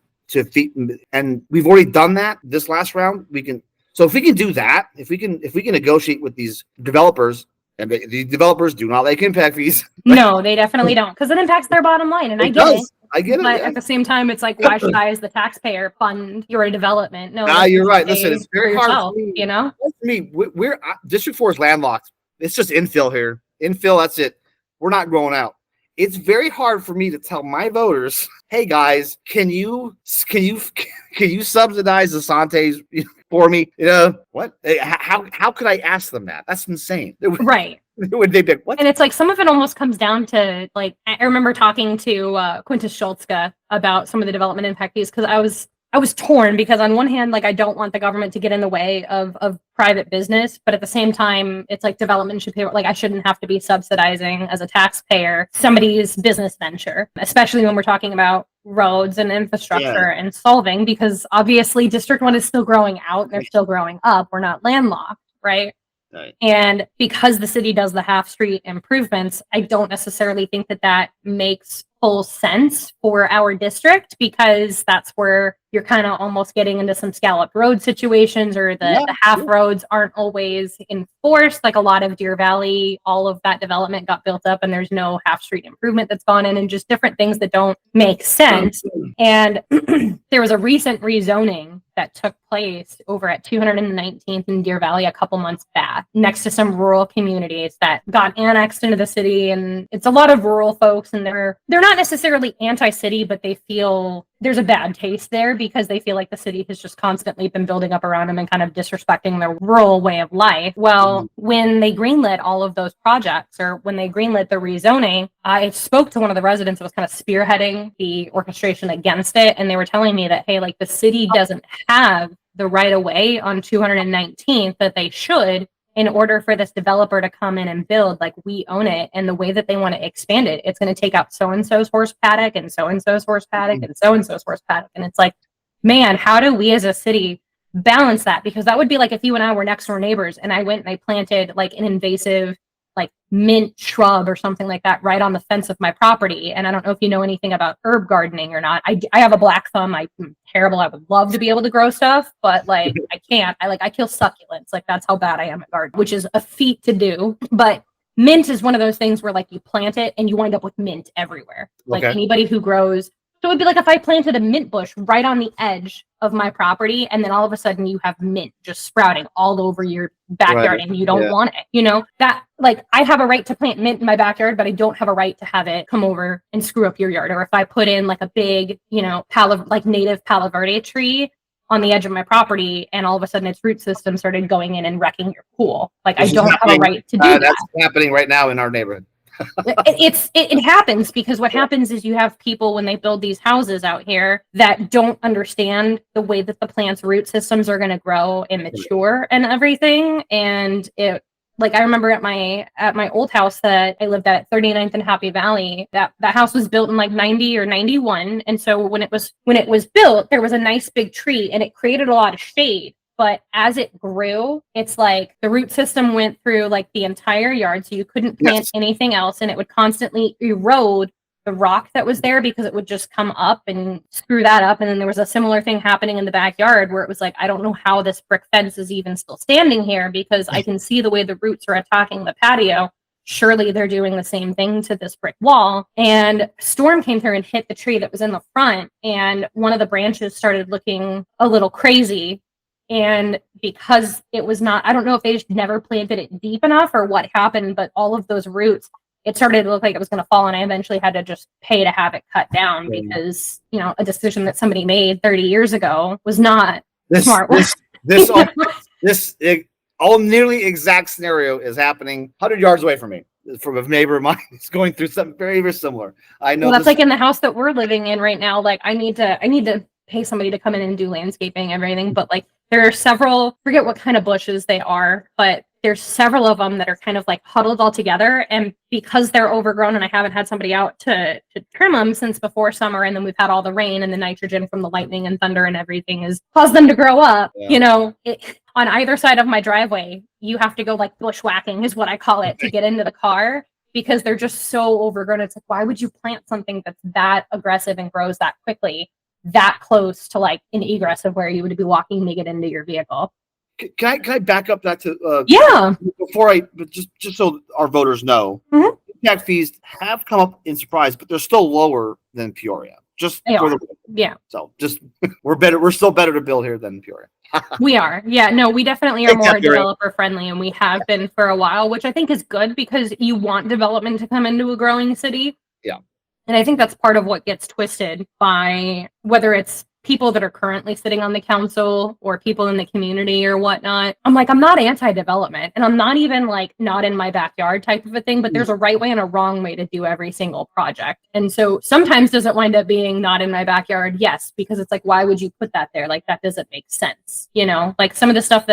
and we've already done that this last round. So if we can do that, if we can negotiate with these developers, and the developers do not like impact fees. Right? No, they definitely don't, because it impacts their bottom line. And I get it. I get it. But at the same time, it's like, why should I, as the taxpayer, fund your development? No, you're right. Listen, it's very hard yourself, for me. We're District 4 is landlocked. It's just infill here. Infill, that's it. We're not growing out. It's very hard for me to tell my voters, hey guys, can you subsidize the Santes for me? What? How could I ask them that? That's insane. Right. Would they be, what? And it's like some of it almost comes down to, like, I remember talking to Quintus Schultzka about some of the development impact fees, because I was torn, because on one hand, like, I don't want the government to get in the way of private business, but at the same time, it's like development should pay. Like, I shouldn't have to be subsidizing as a taxpayer somebody's business venture, especially when we're talking about roads and infrastructure and solving, because obviously District 1 is still growing out. They're still growing up. We're not landlocked, right? Right. And because the city does the half street improvements, I don't necessarily think that makes full sense for our district, because that's where you're kind of almost getting into some scalloped road situations, or the half roads aren't always enforced. Like a lot of Deer Valley, all of that development got built up and there's no half street improvement that's gone in, and just different things that don't make sense. And there was a recent rezoning that took place over at 219th in Deer Valley a couple months back, next to some rural communities that got annexed into the city. And it's a lot of rural folks, and they're not necessarily anti-city, but they feel there's a bad taste there, because they feel like the city has just constantly been building up around them and kind of disrespecting their rural way of life. Well, when they greenlit all of those projects, or when they greenlit the rezoning, I spoke to one of the residents that was kind of spearheading the orchestration against it. And they were telling me that, hey, like, the city doesn't have the right of way on 219th that they should, in order for this developer to come in and build. Like, we own it, and the way that they want to expand it, it's going to take out so-and-so's horse paddock and so-and-so's horse paddock and so-and-so's horse paddock. And it's like, man, how do we as a city balance that? Because that would be like if you and I were next door neighbors and I went and I planted like an invasive, like, mint shrub or something like that right on the fence of my property. And I don't know if you know anything about herb gardening or not. I have a black thumb. I'm terrible. I would love to be able to grow stuff, but like, I can't. I kill succulents. Like, that's how bad I am at gardening, which is a feat to do. But mint is one of those things where, like, you plant it and you wind up with mint everywhere. Like, anybody who grows. So it'd be like if I planted a mint bush right on the edge of my property, and then all of a sudden you have mint just sprouting all over your backyard, and you don't want it. That, like, I have a right to plant mint in my backyard, but I don't have a right to have it come over and screw up your yard. Or if I put in like a big, native Palo Verde tree on the edge of my property, and all of a sudden its root system started going in and wrecking your pool. Like, I don't have a right to do that. That's happening right now in our neighborhood. It happens because what happens is you have people, when they build these houses out here, that don't understand the way that the plant's root systems are going to grow and mature and everything. And it, like, I remember at my old house that I lived at 39th and Happy Valley, that house was built in like 90 or 91. And so when it was built, there was a nice big tree and it created a lot of shade. But as it grew, it's like the root system went through like the entire yard. So you couldn't plant anything else, and it would constantly erode the rock that was there, because it would just come up and screw that up. And then there was a similar thing happening in the backyard where it was like, I don't know how this brick fence is even still standing here, because I can see the way the roots are attacking the patio. Surely they're doing the same thing to this brick wall. And a storm came through and hit the tree that was in the front, and one of the branches started looking a little crazy. And because it was not, I don't know if they just never planted it deep enough or what happened, but all of those roots, it started to look like it was going to fall. And I eventually had to just pay to have it cut down, because, a decision that somebody made 30 years ago was not smart. Nearly exact scenario is happening 100 yards away from me. from a neighbor of mine who's going through something very, very similar. I know Well, that's this, like in the house that we're living in right now. Like I need to pay somebody to come in and do landscaping and everything. But like there are several, forget what kind of bushes they are, but there's several of them that are kind of like huddled all together. And because they're overgrown and I haven't had somebody out to trim them since before summer, and then we've had all the rain and the nitrogen from the lightning and thunder and everything has caused them to grow up, on either side of my driveway, you have to go like bushwhacking is what I call it to get into the car because they're just so overgrown. It's like, why would you plant something that's that aggressive and grows that quickly, that close to like an egress of where you would be walking to get into your vehicle? can I back up that to Yeah. but just so our voters know, Mhm. impact fees have come up in Surprise, but they're still lower than Peoria. Just They for are. the Yeah. so just we're still better to build here than Peoria. We are. Yeah, no, we definitely are Thanks, more Peoria. developer friendly, and we have been for a while, which I think is good because you want development to come into a growing city. Yeah. And I think that's part of what gets twisted by whether it's people that are currently sitting on the council or people in the community or whatnot. I'm like, I'm not anti-development, and I'm not even like not in my backyard type of a thing, but there's a right way and a wrong way to do every single project. And so sometimes does it wind up being not in my backyard? Yes, because it's like, why would you put that there? Like that doesn't make sense. Like some of the stuff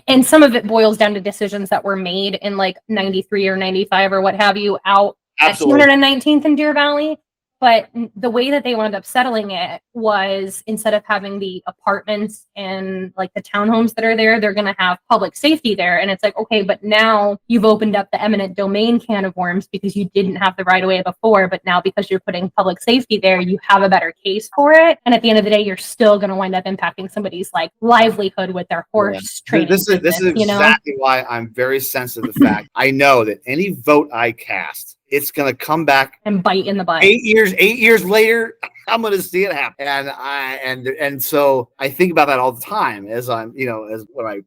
and some of it boils down to decisions that were made in like 93 or 95 or what have you out Absolutely. at 219th in Deer Valley. But the way that they wound up settling it was instead of having the apartments and like the townhomes that are there, they're going to have public safety there. And it's like, okay, but now you've opened up the eminent domain can of worms because you didn't have the right of way before. But now because you're putting public safety there, you have a better case for it. And at the end of the day, you're still going to wind up impacting somebody's like livelihood with their horse training. This is exactly why I'm very sensitive to the fact I know that any vote I cast, it's going to come back and bite in the butt. 8 years later, I'm going to see it happen. And so I think about that all the time as I'm,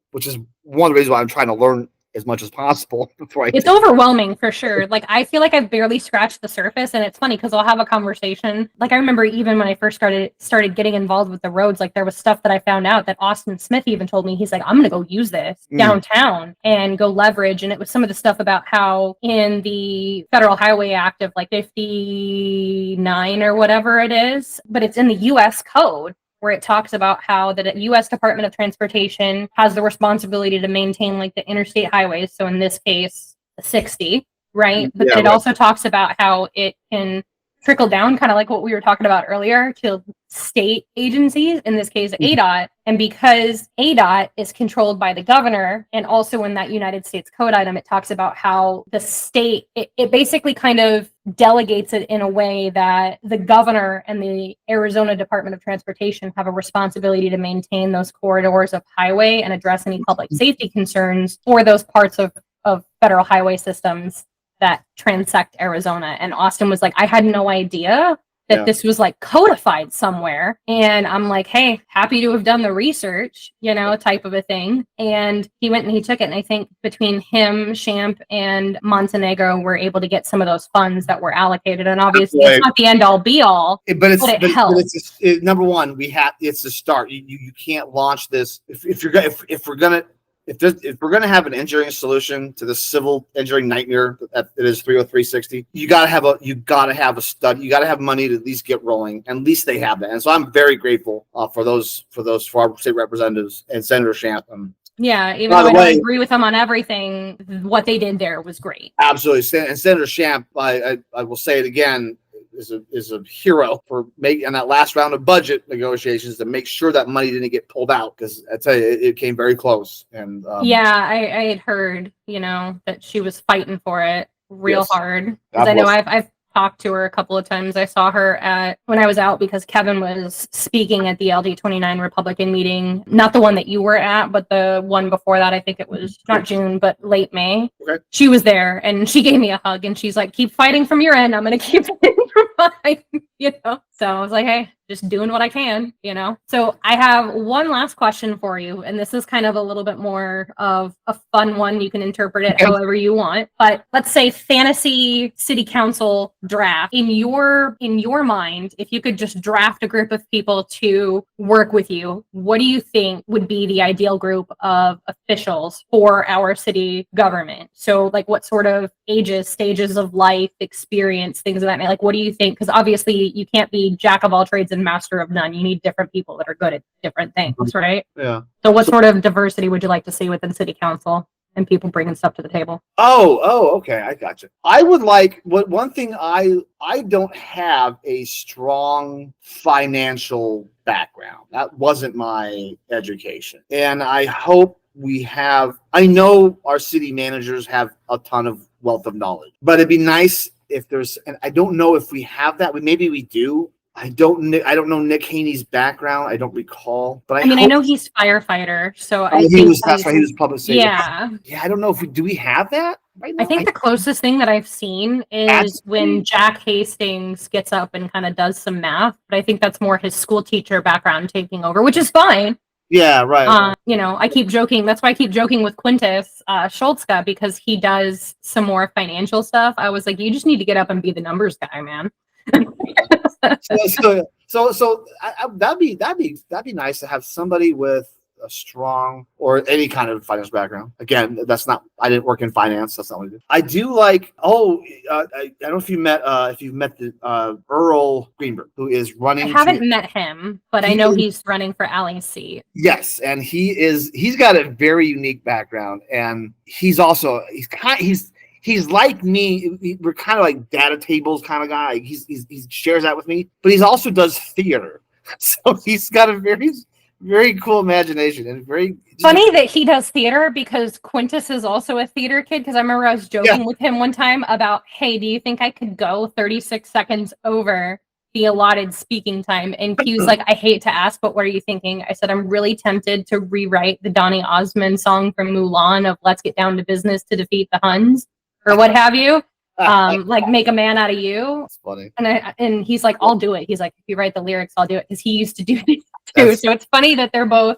which is one of the reasons why I'm trying to learn as much as possible before it's overwhelming for sure. Like I feel like I've barely scratched the surface, and it's funny because I'll have a conversation. Like I remember even when I first started getting involved with the roads, like there was stuff that I found out that Austin Smith even told me. He's like, I'm gonna go use this downtown and go leverage. And it was some of the stuff about how in the Federal Highway Act of like 59 or whatever it is, but it's in the US code, where it talks about how the U.S. Department of Transportation has the responsibility to maintain like the interstate highways. So in this case, the 60, right? But then it also talks about how it can trickle down, kind of like what we were talking about earlier, to state agencies, in this case, ADOT. And because ADOT is controlled by the governor, and also in that United States Code item, it talks about how the state, it basically kind of delegates it in a way that the governor and the Arizona Department of Transportation have a responsibility to maintain those corridors of highway and address any public safety concerns for those parts of federal highway systems that transect Arizona. And Austin was like, I had no idea that this was like codified somewhere. And I'm like, hey, happy to have done the research, type of a thing. And he went and he took it. And I think between him, Champ, and Montenegro were able to get some of those funds that were allocated. And obviously it's not the end all be all, but it helps. Number one, it's the start. You can't launch this if we're gonna have an engineering solution to the civil engineering nightmare that it is 30360, you gotta have a study. You gotta have money to at least get rolling. And at least they have that. And so I'm very grateful for our state representatives and Senator Champ. Yeah, even though I don't agree with them on everything, what they did there was great. Absolutely, and Senator Champ, I will say it again, is a hero for making that last round of budget negotiations to make sure that money didn't get pulled out, because I tell you, it came very close. And I had heard that she was fighting for it real hard, because I know I've talked to her a couple of times. I saw her when I was out because Kevin was speaking at the LD29 Republican meeting, not the one that you were at, but the one before that. I think it was not June, but late May. Okay. She was there and she gave me a hug and she's like, keep fighting from your end. I'm going to keep fighting from mine. So I was like, hey, just doing what I can. So I have one last question for you, and this is kind of a little bit more of a fun one. You can interpret it however you want. But let's say fantasy city council draft. In your mind, if you could just draft a group of people to work with you, what do you think would be the ideal group of officials for our city government? So like what sort of ages, stages of life, experience, things of that nature? Like what do you think? Because obviously you can't be jack of all trades and master of none. You need different people that are good at different things, right? Yeah. So what sort of diversity would you like to see within city council and people bringing stuff to the table? Okay, I got you. I would like one thing. I don't have a strong financial background. That wasn't my education, and I hope we have. I know our city managers have a ton of wealth of knowledge, but it'd be nice if there's. And I don't know if we have that. Maybe we do. I don't know Nick Haney's background. I don't recall, but I know he's firefighter, so I think that's why he was public safety. Yeah. I don't know if do we have that right now? I think the closest thing that I've seen is when Jack Hastings gets up and kind of does some math, but I think that's more his school teacher background taking over, which is fine. Yeah, right. I keep joking. That's why I keep joking with Quintus Schultzka, because he does some more financial stuff. I was like, you just need to get up and be the numbers guy, man. So that'd be nice to have somebody with a strong or any kind of finance background. Again, I didn't work in finance. That's not what I did. I do like. I don't know if you've met the Earl Greenberg, who is running. I haven't met him, but I know he's running for Allie's seat. Yes, and he's got a very unique background, and he's like me. We're kind of like data tables kind of guy. He shares that with me, but he also does theater. So he's got a very, very cool imagination and very funny that he does theater, because Quintus is also a theater kid. Because I remember I was joking with him one time about, hey, do you think I could go 36 seconds over the allotted speaking time? And he was like, I hate to ask, but what are you thinking? I said, I'm really tempted to rewrite the Donny Osmond song from Mulan of "Let's get down to business to defeat the Huns," or what have you, like make a man out of you. That's funny. And he's like, I'll do it. He's like, if you write the lyrics, I'll do it, because he used to do it too. So it's funny that they're both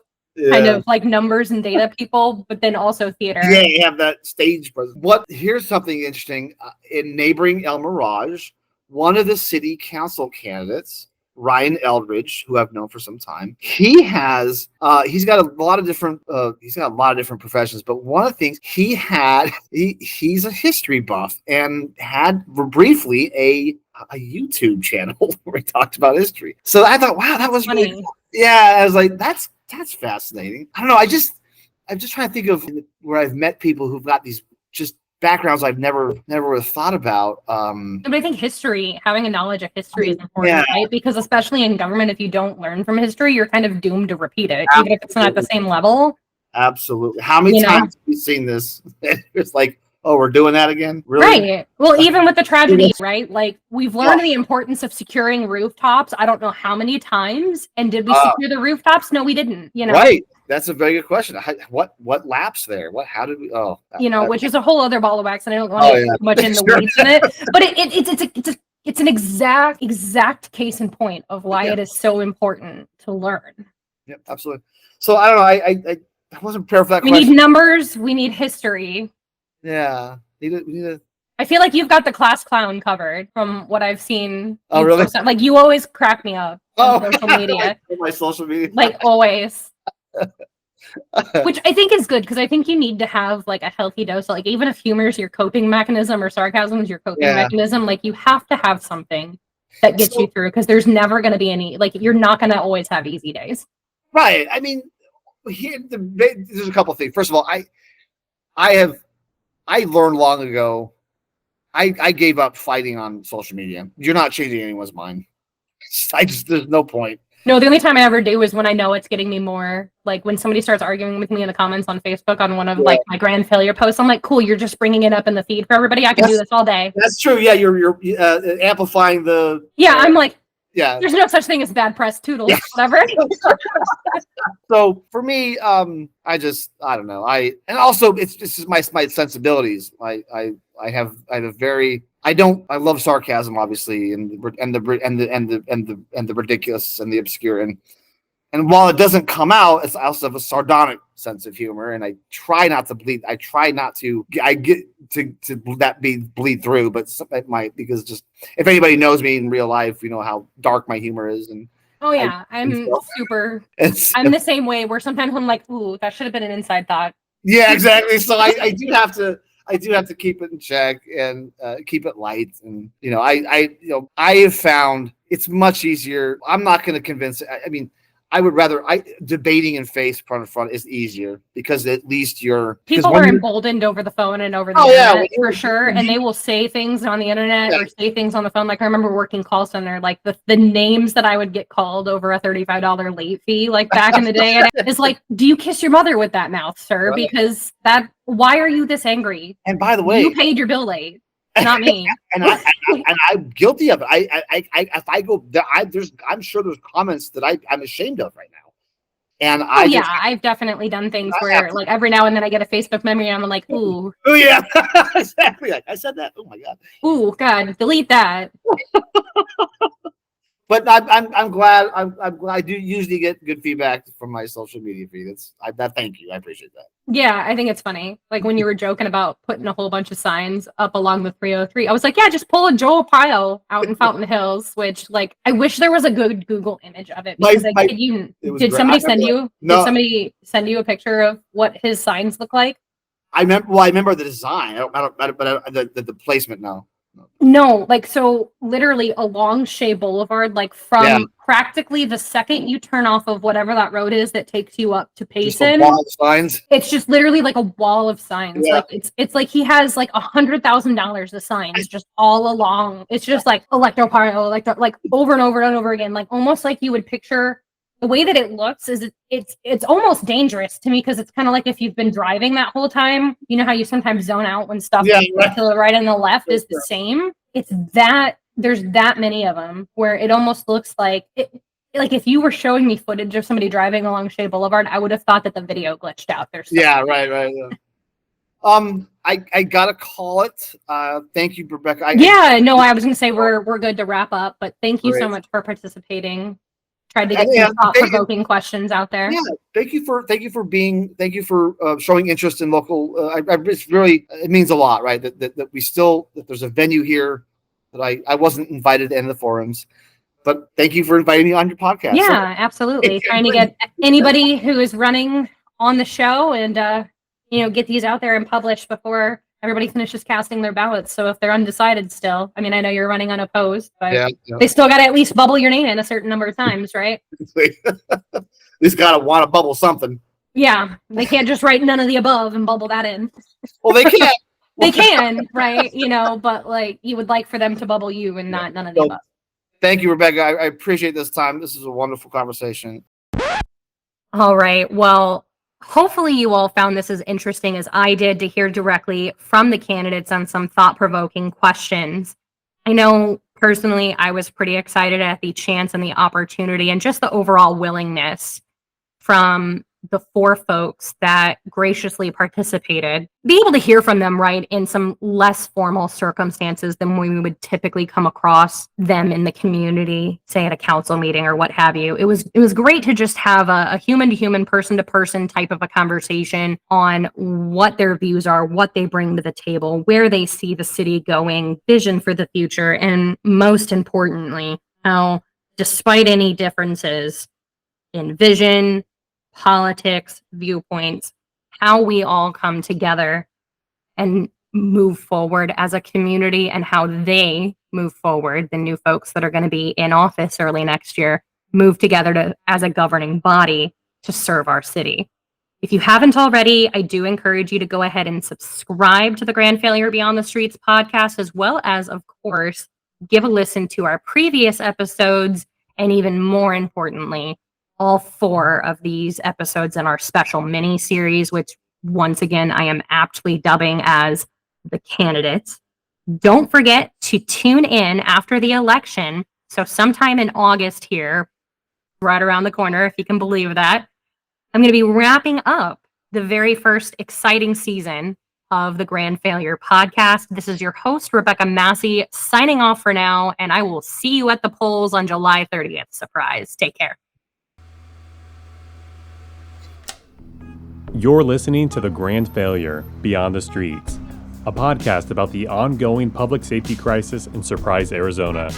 kind of like numbers and data people, but then also theater. Yeah, you have that stage presence. Here's something interesting. In neighboring El Mirage, one of the city council candidates, Ryan Eldridge, who I've known for some time, he's got a lot of different professions, but one of the things he's a history buff and had briefly a YouTube channel where he talked about history. So I thought, wow, that was funny. Really cool. Yeah, I was like, that's fascinating. I don't know. I'm just trying to think of where I've met people who've got these just backgrounds I've never thought about. But I think having a knowledge of history is important, right? Because especially in government, if you don't learn from history, you're kind of doomed to repeat it, even if it's not at the same level. Absolutely. How many times have you seen this? It's like, oh, we're doing that again? Really? Right. Well, even with the tragedy, right? Like, we've learned the importance of securing rooftops. I don't know how many times. And did we secure the rooftops? No, we didn't. Right. That's a very good question. What lapsed there? How did we? Oh, which is a whole other ball of wax, and I don't want to get too much in the weeds in it. But it's an exact case in point of why it is so important to learn. Yep, absolutely. So I don't know. I wasn't prepared for that. We need numbers. We need history. Yeah. We need a. I feel like you've got the class clown covered from what I've seen. Oh, really? Like, you always crack me up on social media. My social media. Like, always. Which I think is good, because I think you need to have like a healthy dose. Like, even if humor is your coping mechanism or sarcasm is your coping mechanism, like, you have to have something that gets you through, because there's never going to be any, like, you're not going to always have easy days. Right. I mean, there's a couple of things. First of all, I learned long ago. I gave up fighting on social media. You're not changing anyone's mind. There's no point. No, the only time I ever do is when I know it's getting me more, like when somebody starts arguing with me in the comments on Facebook on one of like my grand failure posts. I'm like, cool, you're just bringing it up in the feed for everybody. I can do this all day. That's true. Yeah, you're amplifying the. Yeah, I'm like, there's no such thing as bad press. Toodles, whatever. So for me, I don't know. And also it's just my sensibilities. I I love sarcasm, obviously, and the ridiculous and the obscure, and while it doesn't come out, it's also have a sardonic sense of humor, and I try not to bleed. I try not to. I get to that bleed through, but it might, because just if anybody knows me in real life, you know how dark my humor is, and Oh yeah, I'm the same way. Where sometimes I'm like, ooh, that should have been an inside thought. Yeah, exactly. So I do have to keep it in check and keep it light. And I have found it's much easier. I'm not going to convince. I mean, I would rather debating in face front to front is easier, because at least people are emboldened over the phone and over the internet for sure, and they will say things on the internet or say things on the phone. Like I remember working call center, like the names that I would get called over a $35 late fee, like back in the day, and it's like, do you kiss your mother with that mouth, sir? Right. Because why are you this angry? And by the way, you paid your bill late. Not me. and I'm guilty of it. If I go there, I'm sure there's comments that I'm ashamed of right now. And I've definitely done things where like every now and then I get a Facebook memory and I'm like, ooh. Oh yeah, exactly. Like I said that. Oh my God. Ooh, God, delete that. But I'm glad. I'm glad. I do usually get good feedback from my social media feed. Thank you. I appreciate that. Yeah, I think it's funny. Like when you were joking about putting a whole bunch of signs up along the 303, I was like, yeah, just pull a Joel Pyle out in Fountain Hills. Which, like, I wish there was a good Google image of it, because did somebody send you? No. Did somebody send you a picture of what his signs look like? I remember the design. But the placement. No, like, so literally along Shea Boulevard, like from practically the second you turn off of whatever that road is that takes you up to Payson, signs. It's just literally like a wall of signs. Yeah. Like it's like he has like $100,000 of signs just all along. It's just like electro, like over and over and over again, like almost like you would picture. The way that it looks is it's almost dangerous to me, because it's kind of like if you've been driving that whole time, you know how you sometimes zone out when stuff to the right and the left is the same. It's that there's that many of them where it almost looks like like if you were showing me footage of somebody driving along Shea Boulevard, I would have thought that the video glitched out. There's right. I gotta call it. Thank you, Rebekah. I was gonna say we're good to wrap up, but thank you so much for participating. Tried to get some thought-provoking questions out there. Yeah, thank you for showing interest in local. It means a lot, right? That we still, that there's a venue here that I wasn't invited to any of the forums, but thank you for inviting me on your podcast. Yeah, absolutely. Trying to get anybody who is running on the show and get these out there and published before everybody finishes casting their ballots. So if they're undecided still, I mean, I know you're running unopposed, but they still got to at least bubble your name in a certain number of times, right? At least got to want to bubble something. Yeah, they can't just write none of the above and bubble that in. Well, they can. They can, right? But like you would like for them to bubble you and not none of the above. Thank you, Rebekah. I appreciate this time. This is a wonderful conversation. All right. Well, hopefully you all found this as interesting as I did to hear directly from the candidates on some thought-provoking questions. I know personally I was pretty excited at the chance and the opportunity and just the overall willingness from the 4 folks that graciously participated, be able to hear from them, right, in some less formal circumstances than we would typically come across them in the community, say at a council meeting or what have you. It was great to just have a human-to-human, person-to-person type of a conversation on what their views are, what they bring to the table, where they see the city going, vision for the future, and most importantly, how despite any differences in vision, politics, viewpoints, how we all come together and move forward as a community, and how they move forward, the new folks that are going to be in office early next year, move together as a governing body to serve our city. If you haven't already, I do encourage you to go ahead and subscribe to the Grand Failure Beyond the Streets podcast, as well as, of course, give a listen to our previous episodes, and even more importantly, all 4 of these episodes in our special mini series, which once again, I am aptly dubbing as the candidates. Don't forget to tune in after the election. So sometime in August here, right around the corner, if you can believe that, I'm going to be wrapping up the very first exciting season of the Grand Failure Podcast. This is your host, Rebekah Massie, signing off for now, and I will see you at the polls on July 30th. Surprise. Take care. You're listening to The Grand Failure Beyond the Streets, a podcast about the ongoing public safety crisis in Surprise, Arizona.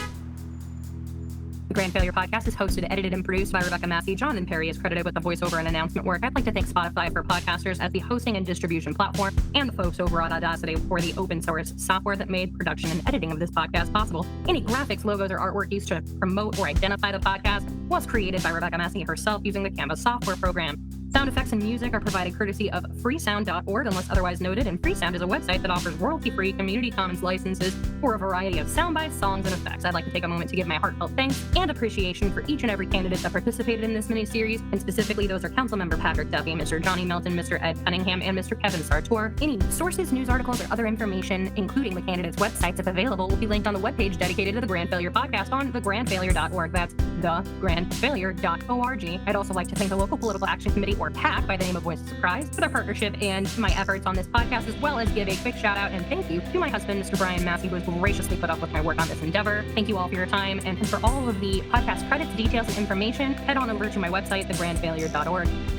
The Grand Failure Podcast is hosted, edited, and produced by Rebekah Massie. Jonathan Perry is credited with the voiceover and announcement work. I'd like to thank Spotify for podcasters as the hosting and distribution platform, and the folks over at Audacity for the open source software that made production and editing of this podcast possible. Any graphics, logos, or artwork used to promote or identify the podcast was created by Rebekah Massie herself using the Canva software program. Sound effects and music are provided courtesy of freesound.org unless otherwise noted, and Freesound is a website that offers royalty-free Community Commons licenses for a variety of sound bites, songs, and effects. I'd like to take a moment to give my heartfelt thanks and appreciation for each and every candidate that participated in this mini-series, and specifically those are Councilmember Patrick Duffy, Mr. Johnny Melton, Mr. Ed Cunningham, and Mr. Kevin Sartor. Any sources, news articles, or other information, including the candidates' websites if available, will be linked on the webpage dedicated to the Grand Failure Podcast on thegrandfailure.org. That's thegrandfailure.org. I'd also like to thank the local political action committee, or PAC, by the name of Voice of Surprise, for their partnership and my efforts on this podcast, as well as give a quick shout out and thank you to my husband, Mr. Brian Massie, who has graciously put up with my work on this endeavor. Thank you all for your time, and for all of the podcast credits, details, and information, head on over to my website, thegrandfailure.org.